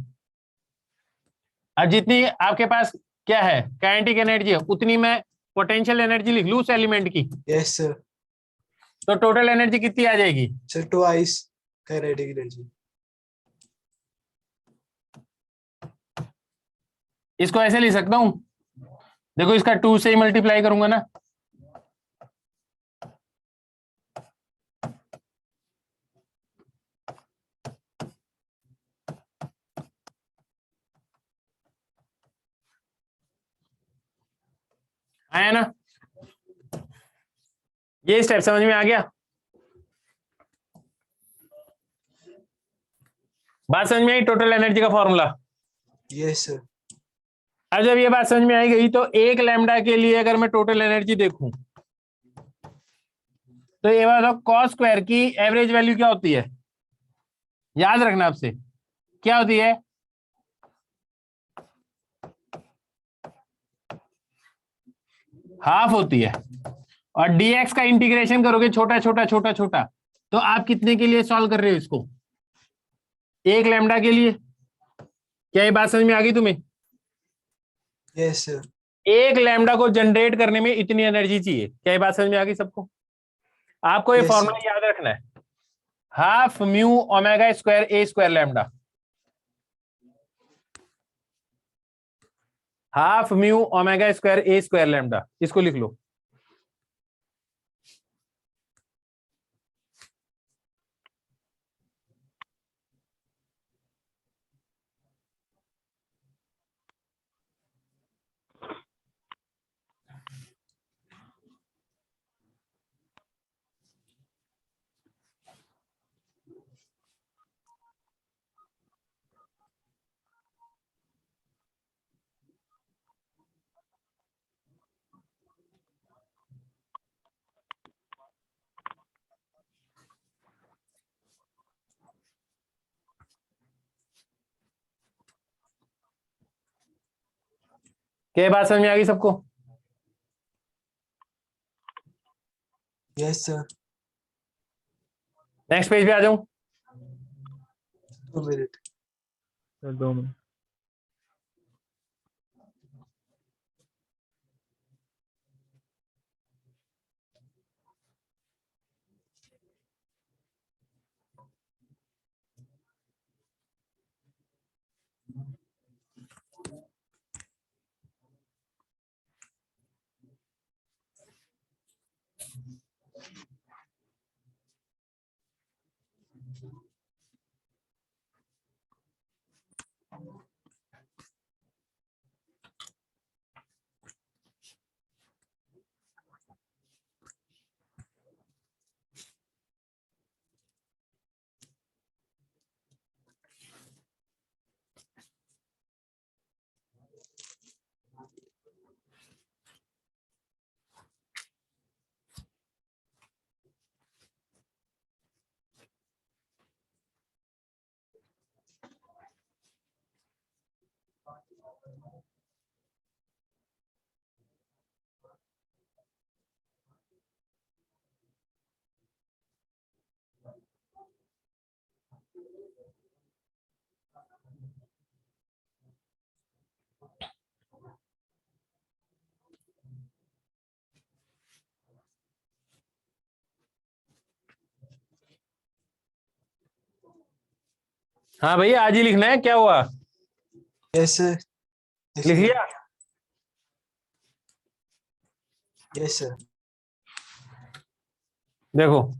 अब जितनी आपके पास क्या है काइनेटिक एनर्जी है, उतनी मैं पोटेंशियल एनर्जी लिख लूं उस एलिमेंट की, Yes, sir. तो टोटल एनर्जी कितनी आ जाएगी। Sir, twice kinetic energy. इसको ऐसे लिख सकता हूं, देखो इसका 2 से ही मल्टीप्लाई करूंगा ना, आया ना? ये स्टेप समझ में आ गया, बात समझ में आई, टोटल एनर्जी का फॉर्मूला। Yes, sir. अब जब ये बात समझ में आई गई तो एक लैम्डा के लिए अगर मैं टोटल एनर्जी देखूं तो ये बताओ कॉस स्क्वायर की एवरेज वैल्यू क्या होती है, याद रखना आपसे, क्या होती है, हाफ होती है। और dx का इंटीग्रेशन करोगे छोटा छोटा छोटा छोटा, तो आप कितने के लिए सॉल्व कर रहे हो इसको, एक लैम्डा के लिए। क्या ये बात समझ में आ गई तुम्हें, Yes, sir. एक लैम्डा को जनरेट करने में इतनी एनर्जी चाहिए। क्या ये बात समझ में आ गई सबको, आपको ये Yes, फॉर्मूला sir. याद रखना है, हाफ म्यू ओमेगा स्क्वायर ए square lambda, half mu omega square ए स्क्वायर लैम्डा, इसको लिख लो। क्या ये बात समझ में आ गई सबको? Yes, sir. नेक्स्ट पेज पे आ जाऊं? 2 minutes. Sir 2 minute. हाँ भैया, आज ही लिखना है, क्या हुआ? Yes, sir. लिख लिया? Yes, sir. देखो,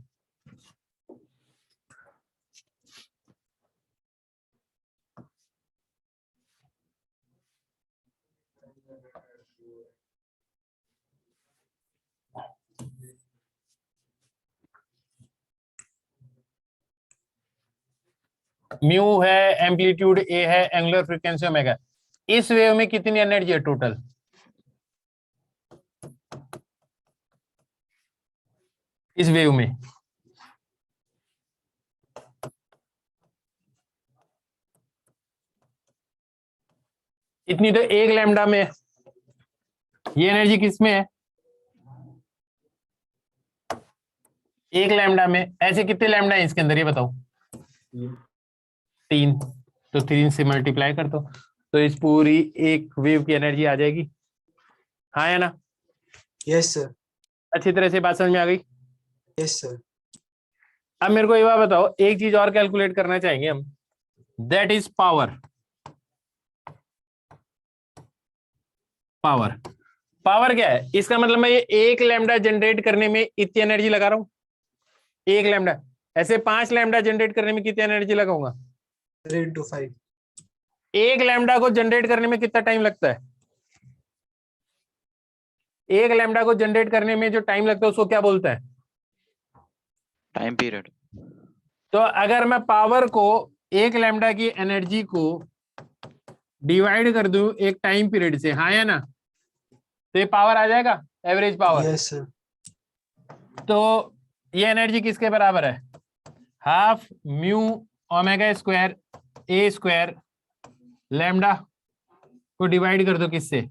म्यू है, एम्पलीट्यूड ए है, एंगुलर फ्रीक्वेंसी ओमेगा। इस वेव में कितनी एनर्जी है टोटल? इस वेव में इतनी तो एक लैम्डा में है। ये एनर्जी किस में है? एक लैम्डा में। ऐसे कितने लैम्डा है इसके अंदर, ये बताओ? 3। तो 3 से मल्टीप्लाई कर दो, तो इस पूरी एक वेव की एनर्जी आ जाएगी। हाँ या ना? Yes, sir. अच्छी तरह से बात समझ में आ गई? Yes, sir. अब मेरे को ये बात बताओ, एक चीज और कैलकुलेट करना चाहेंगे हम, that is power. Power, power क्या है? इसका मतलब मैं ये एक लैम्डा जनरेट करने में इतनी एनर्जी लगा रहा हूं। एक लैम्डा, ऐसे 5 लैम्डा जनरेट करने में कितनी एनर्जी लगाऊंगा? 3 into 5. एक लैम्डा को जनरेट करने में कितना टाइम लगता है? एक लैम्डा को जनरेट करने में जो टाइम लगता है उसको क्या बोलते हैं? Time period. तो अगर मैं पावर को, एक लैम्डा की एनर्जी को डिवाइड कर दूं एक टाइम पीरियड से, हाँ या ना, तो ये पावर आ जाएगा, एवरेज पावर। Yes, sir. तो ये एनर्जी किसके बराबर है? हाफ म्यू ओमेगा स्क्वायर ए स्क्वायर लैम्डा को डिवाइड कर दो किससे?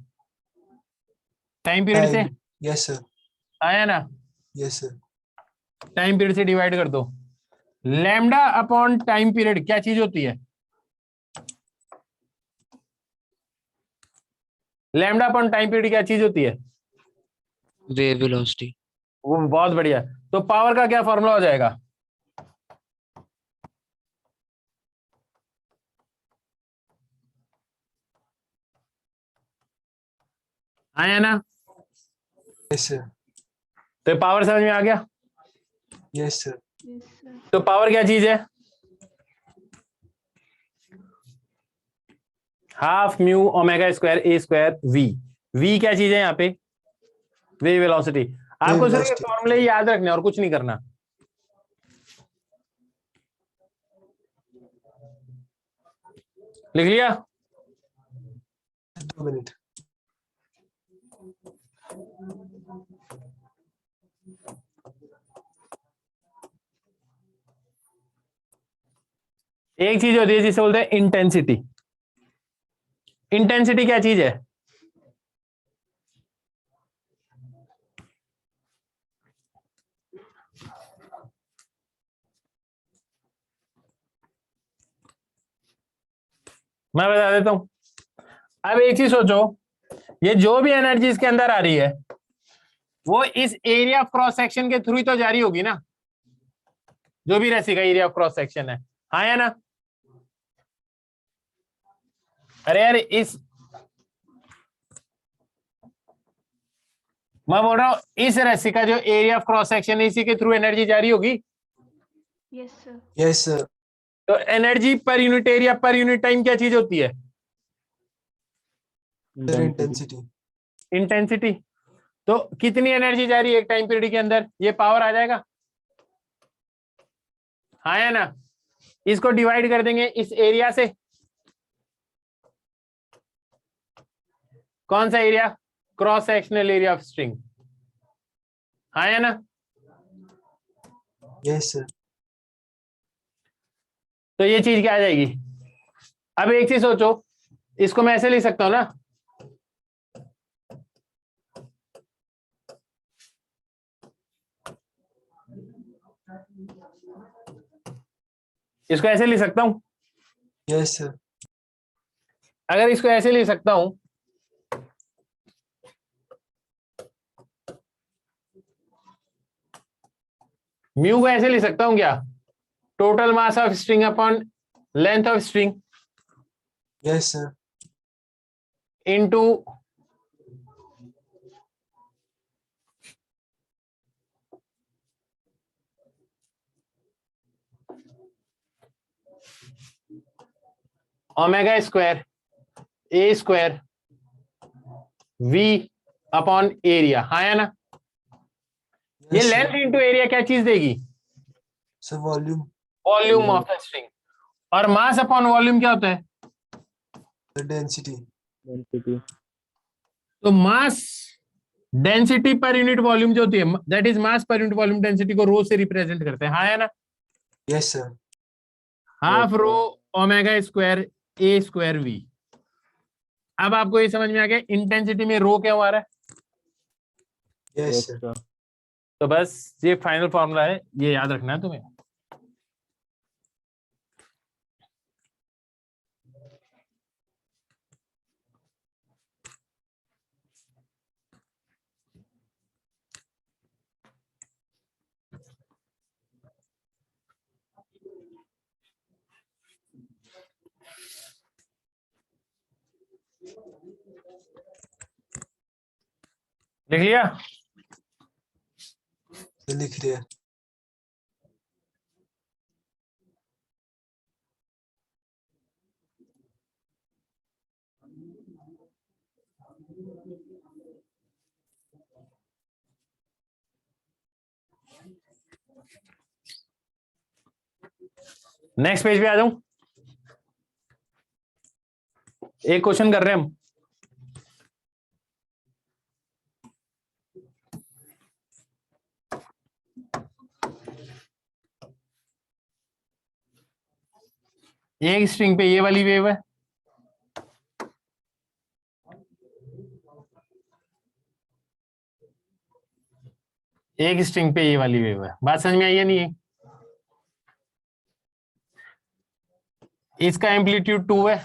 टाइम पीरियड से। Time. Yes, sir. आया ना? Yes, sir. टाइम पीरियड से डिवाइड कर दो। लैम्डा अपॉन टाइम पीरियड क्या चीज होती है? लैम्डा अपॉन टाइम पीरियड क्या चीज होती है? Wave velocity. वो बहुत बढ़िया। तो पावर का क्या फॉर्मूला हो जाएगा? आया ना? Yes, sir. तो पावर समझ में आ गया? Yes, sir. तो पावर क्या चीज है? हाफ म्यू ओमेगा स्क्वायर ए स्क्वायर वी। वी क्या चीज है यहाँ पे? Wave velocity. आपको सिर्फ velocity. फॉर्मूले याद रखने और कुछ नहीं करना। लिख लिया? 2 minutes. एक चीज होती है जिसे बोलते हैं इंटेंसिटी। इंटेंसिटी क्या चीज है? मैं बता देता हूं। अब एक चीज सोचो, ये जो भी एनर्जी इसके अंदर आ रही है वो इस एरिया ऑफ क्रॉस सेक्शन के थ्रू ही तो जारी होगी ना, जो भी रस्सी का एरिया ऑफ क्रॉस सेक्शन है, हाँ या ना? अरे यार मैं बोल रहा हूं इस रस्सी का जो एरिया ऑफ क्रॉस सेक्शन है इसी के थ्रू एनर्जी जारी होगी। Yes, sir. Yes, sir. तो energy per unit area per unit time क्या चीज होती है? Sir, Intensity. intensity. इंटेंसिटी। तो कितनी एनर्जी जा रही है एक टाइम पीरियड के अंदर, ये पावर आ जाएगा, हाँ या ना? इसको डिवाइड कर देंगे इस एरिया से, कौन सा area? Cross sectional area of string, हाँ या ना? Yes, sir. तो ये चीज क्या आ जाएगी? अब एक चीज सोचो, इसको मैं ऐसे लिख सकता हूं ना, इसको ऐसे लिख सकता हूं। Yes, sir. अगर इसको ऐसे लिख सकता हूं, म्यू को ऐसे लिख सकता हूं क्या? Total mass of string upon length of string Yes, sir. Into omega square A square v upon area, हाँ या ना? ये Yes, length sir. Into area क्या चीज देगी? So volume, volume of the string. और मास अपॉन वॉल्यूम क्या होता है? the density. Density. तो mass density per unit volume जो होती है, that is mass per unit volume density को रो से रिप्रेजेंट करते हैं, हाँ या ना? Yes, sir. Half rho omega square ए स्क्वायर वी। अब आपको ये समझ में आ गया इंटेंसिटी में रो क्या आ रहा है? Yes, Yes, sir. sir. तो बस ये फाइनल फॉर्मूला है, ये याद रखना है तुम्हें। लिख लिया? तो लिख रहे हैं। नेक्स्ट पेज पे आ जाऊं, एक क्वेश्चन कर रहे हैं हम। एक स्ट्रिंग पे ये वाली वेव है, एक स्ट्रिंग पे ये वाली वेव है। बात समझ में आई है नहीं है? इसका एम्पलीट्यूड 2 है,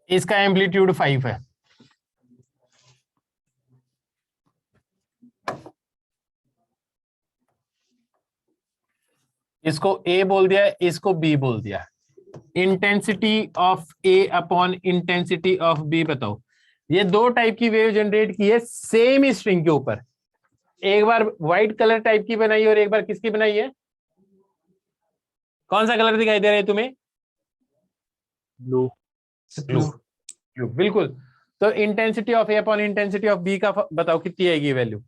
इसका एम्पलीट्यूड 5 है। इसको ए बोल दिया, इसको बी बोल दिया। Intensity of a upon intensity of b बताओ। ये दो टाइप की वेव जनरेट की है सेम स्ट्रिंग के ऊपर, एक बार व्हाइट कलर टाइप की बनाई और एक बार किसकी बनाई है? कौन सा कलर दिखाई दे रहा है तुम्हें? Blue. ब्लू। ब्लू, बिल्कुल। तो intensity of a upon intensity of b का बताओ कितनी आएगी वैल्यू?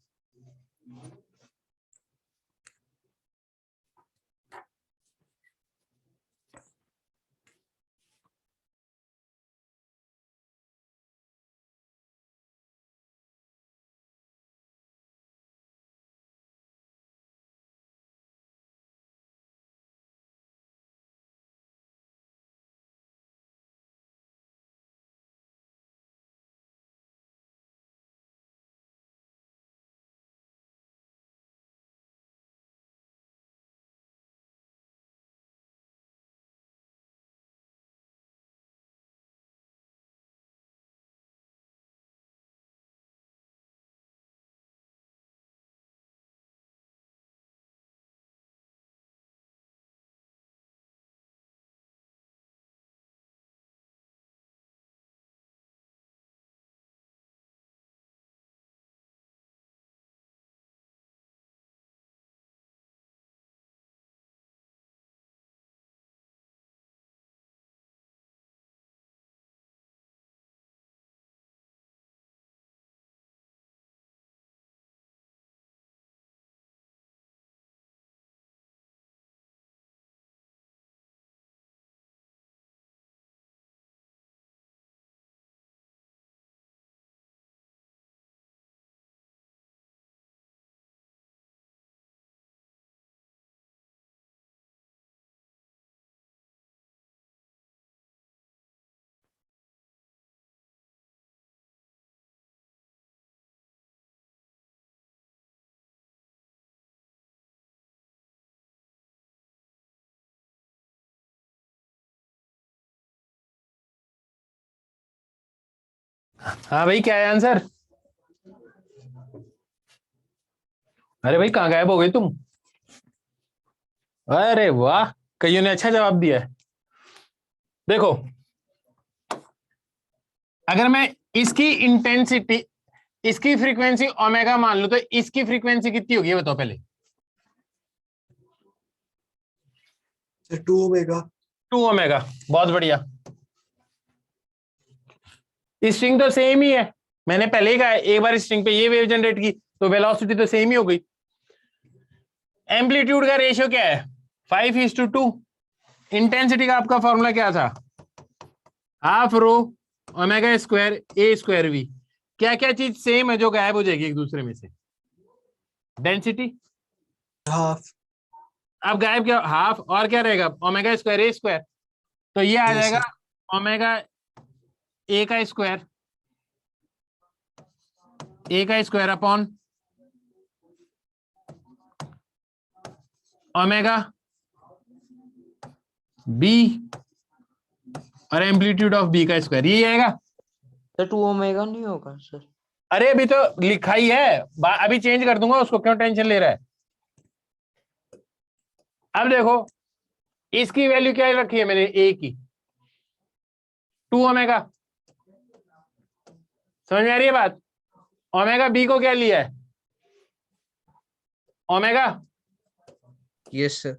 हाँ भाई, क्या है आंसर? अरे भाई, कहाँ गायब हो गए तुम? अरे वाह, कईयों ने अच्छा जवाब दिया है। देखो, अगर मैं इसकी इंटेंसिटी, इसकी फ्रीक्वेंसी ओमेगा मान लूं, तो इसकी फ्रीक्वेंसी कितनी होगी, ये बताओ पहले। Sir 2 omega. 2 ओमेगा। बहुत बढ़िया। स्ट्रिंग तो सेम ही है, मैंने पहले ही कहा है, एक बार स्ट्रिंग पे ये वेव जनरेट की तो वेलोसिटी तो सेम ही हो गई। एम्पलीट्यूड का रेशियो क्या है? 5:2। इंटेंसिटी का आपका फॉर्मूला क्या था? हाफ रो ओमेगा स्क्वायर ए स्क्वायर वी। क्या क्या चीज सेम है जो गायब हो जाएगी एक दूसरे में से? डेंसिटी। हाफ। अब गायब क्या? हाफ, और क्या रहेगा? ओमेगा स्क्वायर ए स्क्वायर। तो ये आ Yes, जाएगा sir. ओमेगा ए का स्क्वायर, ए का स्क्वायर अपॉन ओमेगा बी और एम्पलीट्यूड ऑफ बी का स्क्वायर, यही आएगा। तो 2 ओमेगा नहीं होगा सर? अरे अभी तो लिखा ही है, अभी चेंज कर दूंगा उसको, क्यों टेंशन ले रहा है? अब देखो, इसकी वैल्यू क्या रखी है मैंने, ए की 2 ओमेगा। समझ में आ रही है बात? ओमेगा बी को क्या लिया है? ओमेगा। Yes, sir.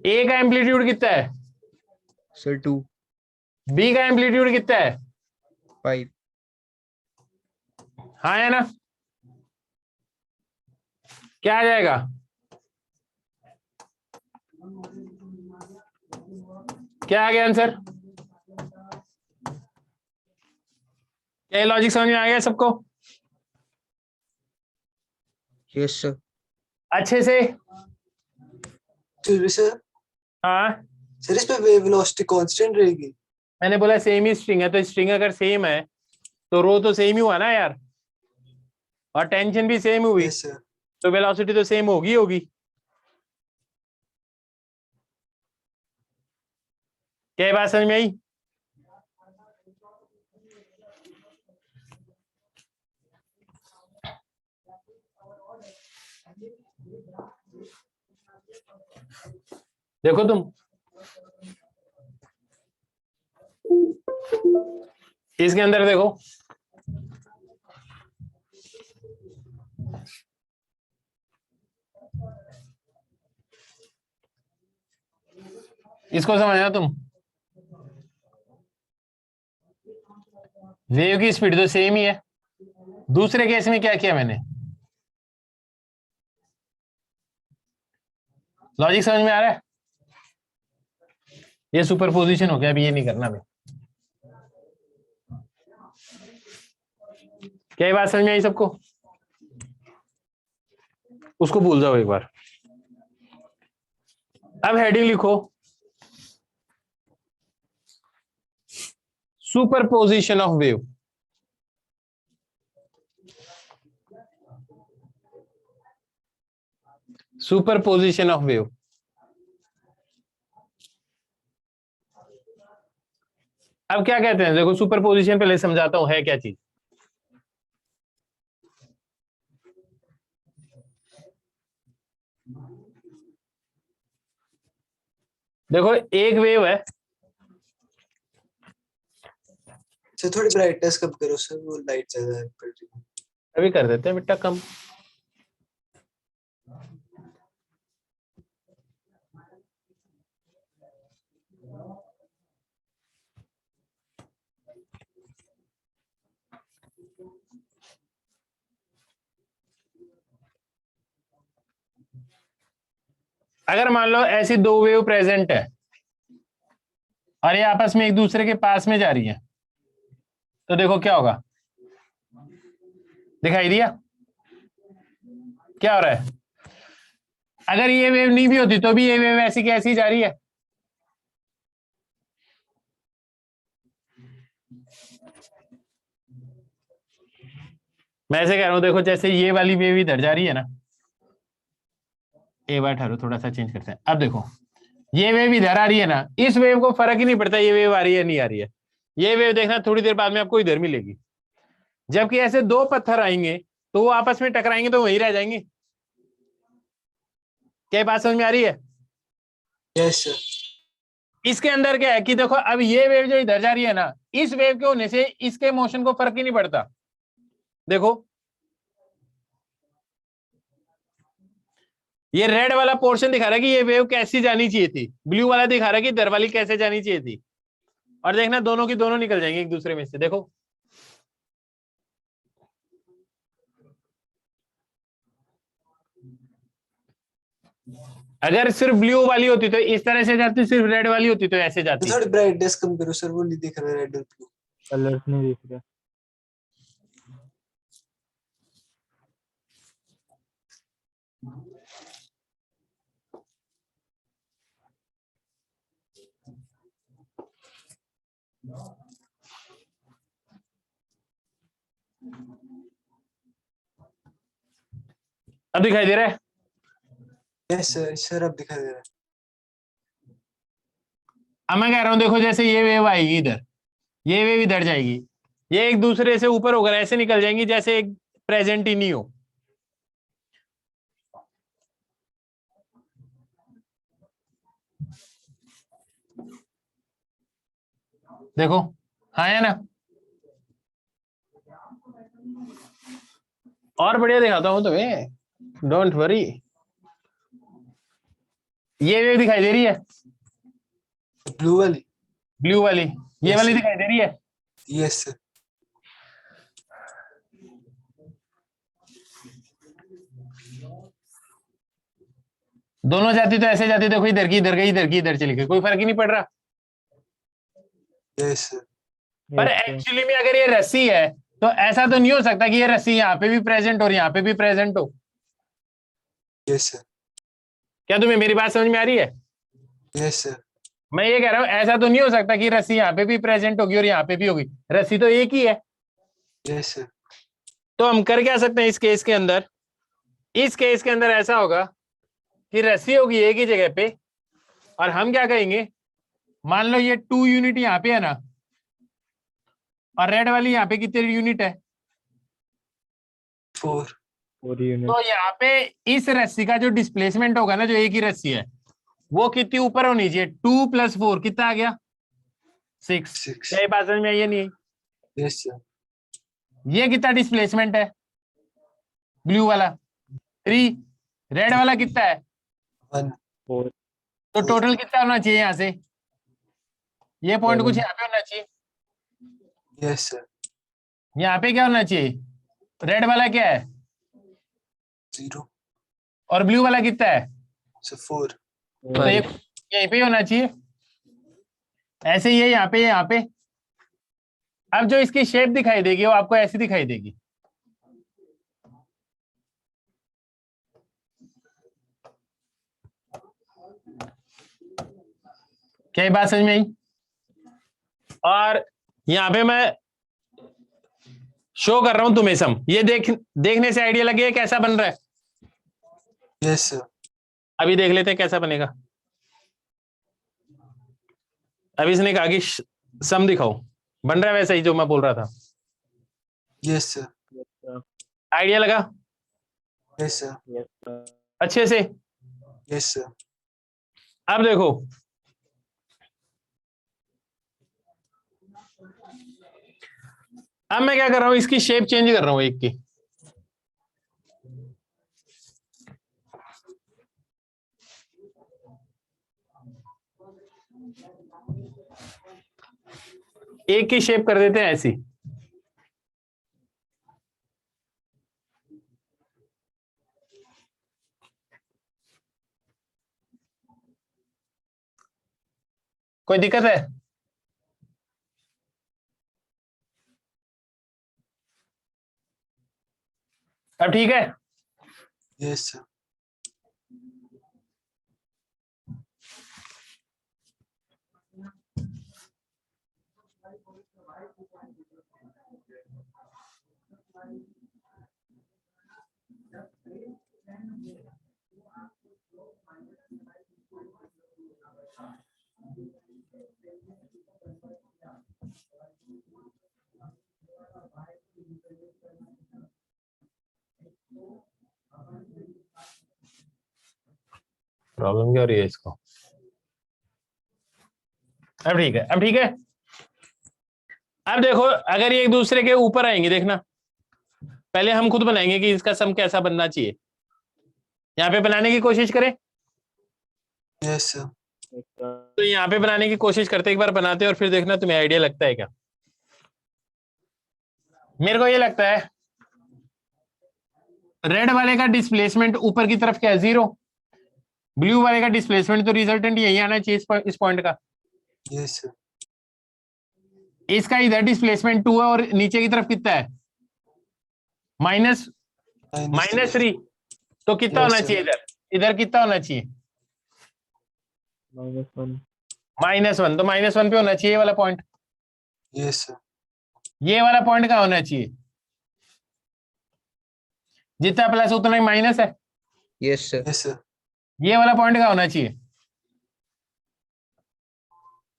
ए का एम्पलीट्यूड कितना है? Sir, 2, बी का एम्पलीट्यूड कितना है? 5. हाँ है ना? क्या आ जाएगा? क्या आ गया आंसर? क्या लॉजिक समझ में आ गया सबको? Yes, sir. अच्छे से। सर हाँ, सर इस पे वेव वेलोसिटी कांस्टेंट रहेगी? मैंने बोला सेम ही स्ट्रिंग है, तो स्ट्रिंग अगर सेम है तो रो तो सेम ही हुआ ना यार, और टेंशन भी सेम हुई, यस सर। तो वेलोसिटी तो सेम होगी। क्या ये बात समझ में आई? देखो तुम, इसके अंदर देखो, इसको समझना तुम। वेव की स्पीड तो सेम ही है। दूसरे केस में क्या किया मैंने? लॉजिक समझ में आ रहा है? ये सुपरपोजिशन हो गया, अभी ये नहीं करना मैं। क्या ये बात समझ में आई सबको? उसको भूल जाओ एक बार। अब हेडिंग लिखो, superposition of wave. Superposition of wave. अब क्या कहते हैं, देखो सुपरपोजिशन पहले समझाता हूं है क्या चीज। देखो एक वेव है, सर थोड़ी ब्राइटनेस कम करो सर, वो लाइट ज्यादा पड़ रही है। अभी कर देते हैं बेटा कम। अगर मान लो ऐसी दो वेव प्रेजेंट है और ये आपस में एक दूसरे के पास में जा रही है, तो देखो क्या होगा। दिखाई दिया क्या हो रहा है? अगर ये वेव नहीं भी होती तो भी ये वेव ऐसी कैसी जा रही है। मैं ऐसे कह रहा हूं, देखो जैसे ये वाली वेव इधर जा रही है ना, एक बार ठहरो, थोड़ा सा चेंज करते हैं। अब देखो ये वेव इधर आ रही है ना, इस वेव को फर्क ही नहीं पड़ता ये वेव आ रही है नहीं आ रही है, ये वेव देखना थोड़ी देर बाद में आपको इधर मिलेगी। जबकि ऐसे दो पत्थर आएंगे तो वो आपस में टकराएंगे तो वहीं रह जाएंगे। क्या बात समझ में आ रही है? Yes sir. इसके अंदर क्या है कि देखो अब ये वेव जो इधर जा रही है ना, इस वेव के होने से इसके मोशन को फर्क ही नहीं पड़ता। देखो ये रेड वाला पोर्शन दिखा रहा है कि ये वेव कैसी जानी चाहिए थी, ब्लू वाला दिखा रहा है कि इधर वाली कैसे जानी चाहिए थी। और देखना दोनों की दोनों निकल जाएंगे एक दूसरे में से। देखो अगर सिर्फ ब्लू वाली होती तो इस तरह से जाती, सिर्फ रेड वाली होती तो ऐसे जाती। थोड़ी ब्राइटनेस कम करो सर, वो नहीं दिख रहा रेड और ब्लू। कलर्स नहीं दिख रहे। अब दिखाई दे रहा है? यस सर, सर अब दिखाई दे रहा है। अब मैं कह रहा हूं देखो जैसे ये वेव आएगी इधर, ये वेव इधर जाएगी, ये एक दूसरे से ऊपर होकर ऐसे निकल जाएंगी जैसे एक प्रेजेंट ही नहीं हो। देखो हाँ है ना? और बढ़िया दिखाता हूं तुम्हें, डोंट वरी। ये वेव दिखाई दे रही है ब्लू वाली? ब्लू वाली, ये Yes, वाली sir. दिखाई दे रही है। Yes sir. दोनों जाती तो ऐसे जाती, देखो इधर की इधर गई, इधर की इधर चली गई, कोई फर्क ही नहीं पड़ रहा। Yes sir. पर Yes, sir. एक्चुअली में अगर ये रस्सी है तो ऐसा तो नहीं हो सकता कि ये रस्सी यहाँ पे भी प्रेजेंट और यहाँ पे भी प्रेजेंट हो। Yes sir. क्या तुम्हें मेरी बात समझ में आ रही है? Yes sir. मैं ये कह रहा हूँ ऐसा तो नहीं हो सकता कि रस्सी यहाँ पे भी प्रेजेंट होगी और यहाँ पे भी होगी, रस्सी तो एक ही है। Yes sir. तो हम कर क्या सकते हैं इस केस के अंदर? इस केस के अंदर ऐसा होगा कि रस्सी होगी एक ही जगह पे, और हम क्या कहेंगे, मान लो ये 2 यूनिट यहाँ पे है ना, और रेड वाली यहाँ पे कितनी यूनिट है? 4। 4 यूनिट. तो यहाँ पे इस रस्सी का जो डिस्प्लेसमेंट होगा ना, जो एक ही रस्सी है, वो कितनी ऊपर होनी चाहिए? 2 + 4 कितना आ गया? 6। 6। क्या ये बात समझ में आई है नहीं? Yes sir. ये कितना डिस्प्लेसमेंट है ब्लू वाला? 3। रेड वाला कितना है? 1। 4. तो टोटल कितना होना चाहिए यहाँ से? ये पॉइंट कुछ 7. यहाँ पे होना चाहिए, यस सर। यहाँ पे क्या होना चाहिए? रेड वाला क्या है 0। और ब्लू वाला कितना है? सर 4। तो ये यहीं पे होना चाहिए। ऐसे ही है यहाँ पे, यहाँ पे। अब जो इसकी शेप दिखाई देगी वो आपको ऐसी दिखाई देगी। क्या ये बात समझ में आई? और यहाँ पे मैं शो कर रहा हूं तुम्हें सम, ये देखने से आइडिया लगे कैसा बन रहा है। Yes sir. अभी देख लेते हैं कैसा बनेगा। अभी इसने कहा कि सम दिखाओ, बन रहा है वैसा ही जो मैं बोल रहा था। Yes sir. आइडिया लगा यस सर। Yes, sir. अच्छे से? Yes sir. अब देखो अब मैं क्या कर रहा हूं, इसकी शेप चेंज कर रहा हूं एक की। एक की शेप कर देते हैं ऐसी। कोई दिक्कत है? अब ठीक है? Yes sir. प्रॉब्लम क्या हो रही है इसको? अब ठीक है, अब ठीक है। अब देखो, अगर ये एक दूसरे के ऊपर आएंगे, देखना पहले हम खुद बनाएंगे कि इसका सम कैसा बनना चाहिए। यहाँ पे बनाने की कोशिश करें, यस सर। तो यहाँ पे बनाने की कोशिश करते, एक बार बनाते और फिर देखना तुम्हें आइडिया लगता है क्या। मेरे को ये लगता है रेड वाले का डिस्प्लेसमेंट ऊपर की तरफ क्या है, 0। ब्लू वाले का डिस्प्लेसमेंट तो रिजल्टेंट यही आना चाहिए इस पॉइंट का। Yes sir. इसका इधर डिस्प्लेसमेंट 2 है और नीचे की तरफ कितना है, -3। तो कितना Yes, होना sir. चाहिए इधर, इधर कितना होना चाहिए, -1. -1। तो -1 पे होना चाहिए ये वाला पॉइंट। Yes sir. ये वाला पॉइंट कहाँ होना चाहिए, जितना प्लस उतना ही माइनस है। Yes, sir. Yes sir. ये वाला पॉइंट कहाँ होना चाहिए।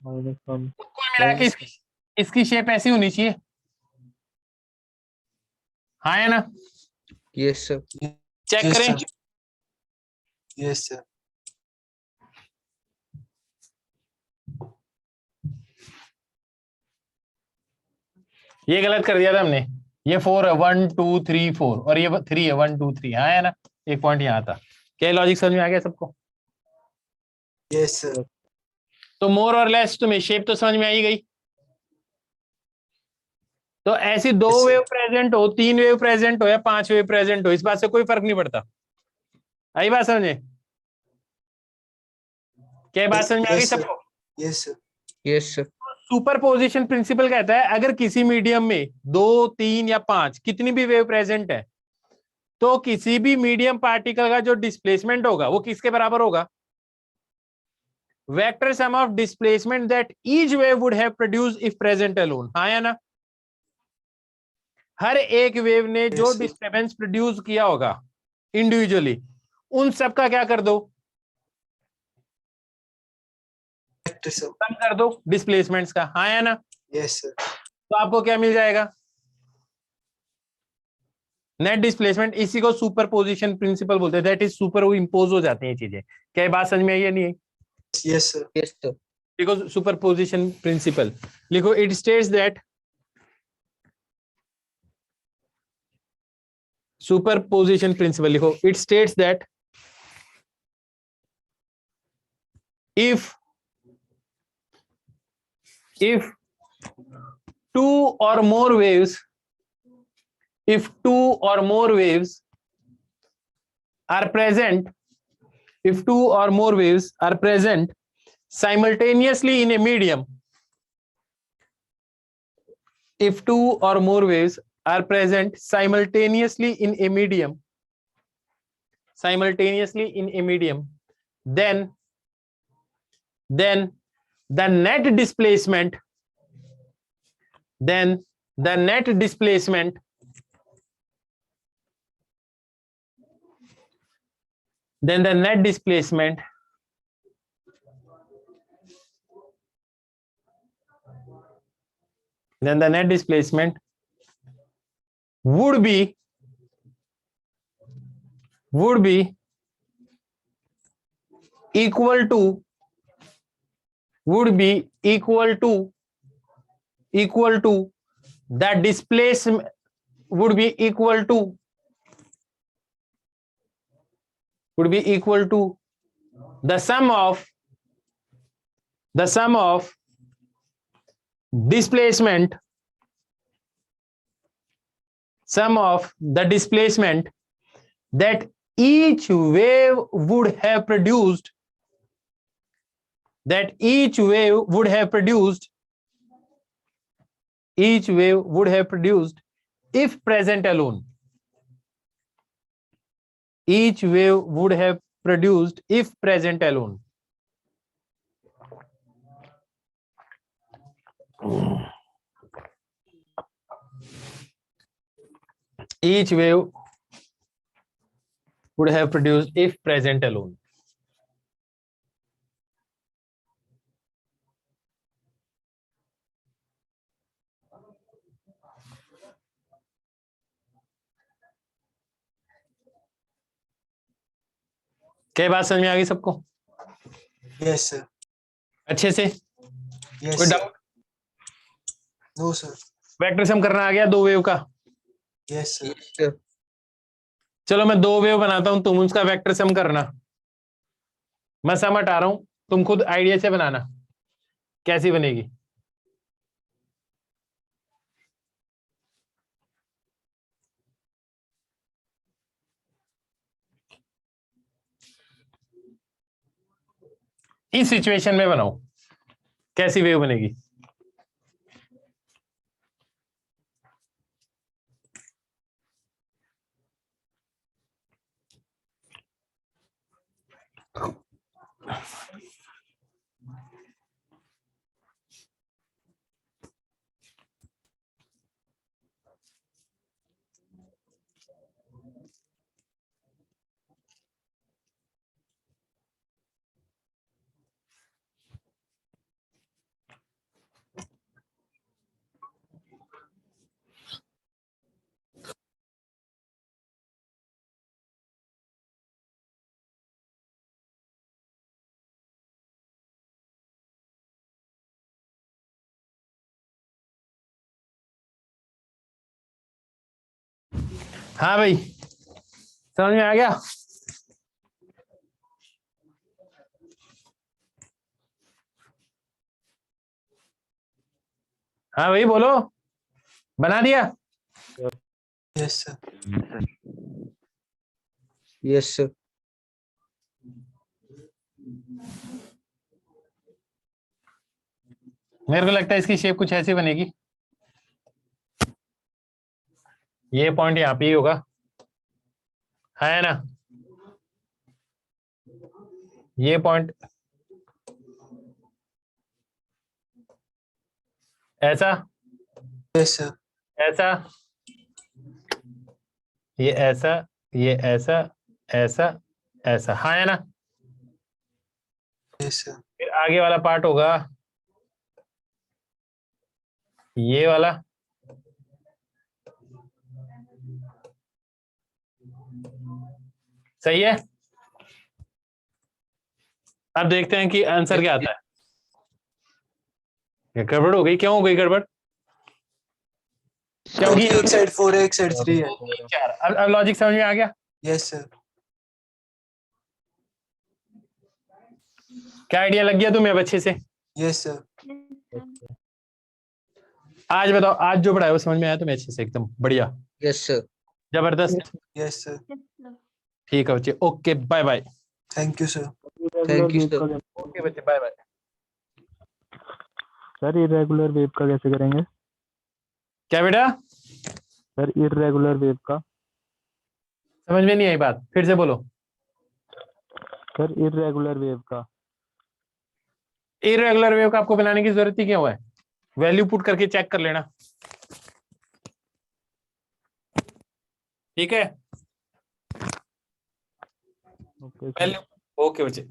-1. कुल मिला के इसकी शेप ऐसी होनी चाहिए, हाँ है ना। Yes, sir. चेक करें। Yes sir. ये गलत कर दिया था हमने, ये 4 है, 1 2 3 4 और ये 3 है, 1 2 3, हाँ है ना। एक पॉइंट यहाँ था। क्या लॉजिक समझ में आ गया सबको। Yes sir. तो मोर और लेस तुम्हें शेप तो समझ में आई गई। तो ऐसी 2 Yes, sir. वेव प्रेजेंट हो, 3 वेव प्रेजेंट हो या 5 वेव प्रेजेंट हो, इस बात से कोई फर्क नहीं पड़ता। आई बात समझे, क्या बात समझ में आ गई Yes, sir. सबको। Yes sir. Yes, sir. Superposition principle कहता है अगर किसी मीडियम में 2 3 या 5 कितनी भी वेव प्रेजेंट है, तो किसी भी मीडियम पार्टिकल का जो डिस्प्लेसमेंट होगा वो किसके बराबर होगा, vector sum of displacement that each wave would have produced if present alone, हाँ या ना। हर एक वेव ने जो Yes, sir. डिस्टर्बेंस प्रोड्यूस किया होगा इंडिविजुअली, उन सब का क्या कर दो, वेक्टर सम। कम कर दो डिस्प्लेसमेंट्स का, हाँ या ना। Yes sir. तो आपको क्या मिल जाएगा, नेट डिस्प्लेसमेंट। इसी को सुपरपोजिशन प्रिंसिपल बोलते हैं, दैट इज सुपर, वो इंपोज हो जाती हैं चीजें। क्या ये बात समझ में आई या नहीं आई। Yes sir. Yes, sir. लिखो सुपरपोजिशन प्रिंसिपल, लिखो it states that superposition principle, लिखो it states that if 2 or more waves, if 2 or more waves are present, if 2 or more waves are present simultaneously in a medium, if 2 or more waves are present simultaneously in a medium, simultaneously in a medium, then the net displacement, then the net displacement then the net displacement then the net displacement would be equal to the displacement would be equal to the sum of displacement, sum of the displacement that each wave would have produced, if present alone, each wave would have produced if present alone. Each wave would have produced if present alone. क्या बात समझ में आ गई सबको। Yes, sir. अच्छे से? Yes, कोई sir. Doubt? No, sir. Vector sum करना आ गया दो वेव का? Yes, sir. Yes, sir. चलो मैं दो वेव बनाता हूं, तुम उसका वेक्टर सम करना। मैं सम हटा रहा हूं, तुम खुद आइडिया से बनाना कैसी बनेगी। इस सिचुएशन में बनाओ, कैसी वेव बनेगी। हाँ भाई, समझ में आ गया? हाँ भाई बोलो, बना दिया? Yes, sir. Yes, sir. मेरे को लगता है इसकी शेप कुछ ऐसी बनेगी। ये पॉइंट यहाँ पे ही होगा, है ना? ये पॉइंट ऐसा, Yes, sir. ऐसा, ये ऐसा, ये ऐसा, ऐसा, ऐसा, हाँ है ना? Yes, sir. फिर आगे वाला पार्ट होगा ये वाला, सही है? अब देखते हैं कि आंसर क्या आता है। ये गड़बड़ हो गई, क्यों हो गई गड़बड़? क्योंकि एक साइड 4 है, एक साइड 3 है. चार। अब लॉजिक समझ में आ गया? Yes, sir. क्या आइडिया लग गया तुम्हें अब अच्छे से? Yes, sir. Yes, sir. आज बताओ, आज जो पढ़ाया वो समझ में आया तुम्हें अच्छे से? एकदम बढ़िया, Yes, sir. जबरदस्त। Yes, sir. Yes, sir. ठीक है बच्चे, okay bye bye. Thank you, sir. Thank you, sir. Okay बच्चे, bye bye. Sir irregular wave का कैसे करेंगे? क्या बेटा? सर इरेगुलर वेव का? समझ में नहीं आई बात, फिर से बोलो। सर इरेगुलर वेव का? इरेगुलर वेव का आपको बनाने की जरूरत ही क्यों है? वैल्यू पुट करके चेक कर लेना, ठीक है? Okay sir. वैल्यू, ओके बच्चे।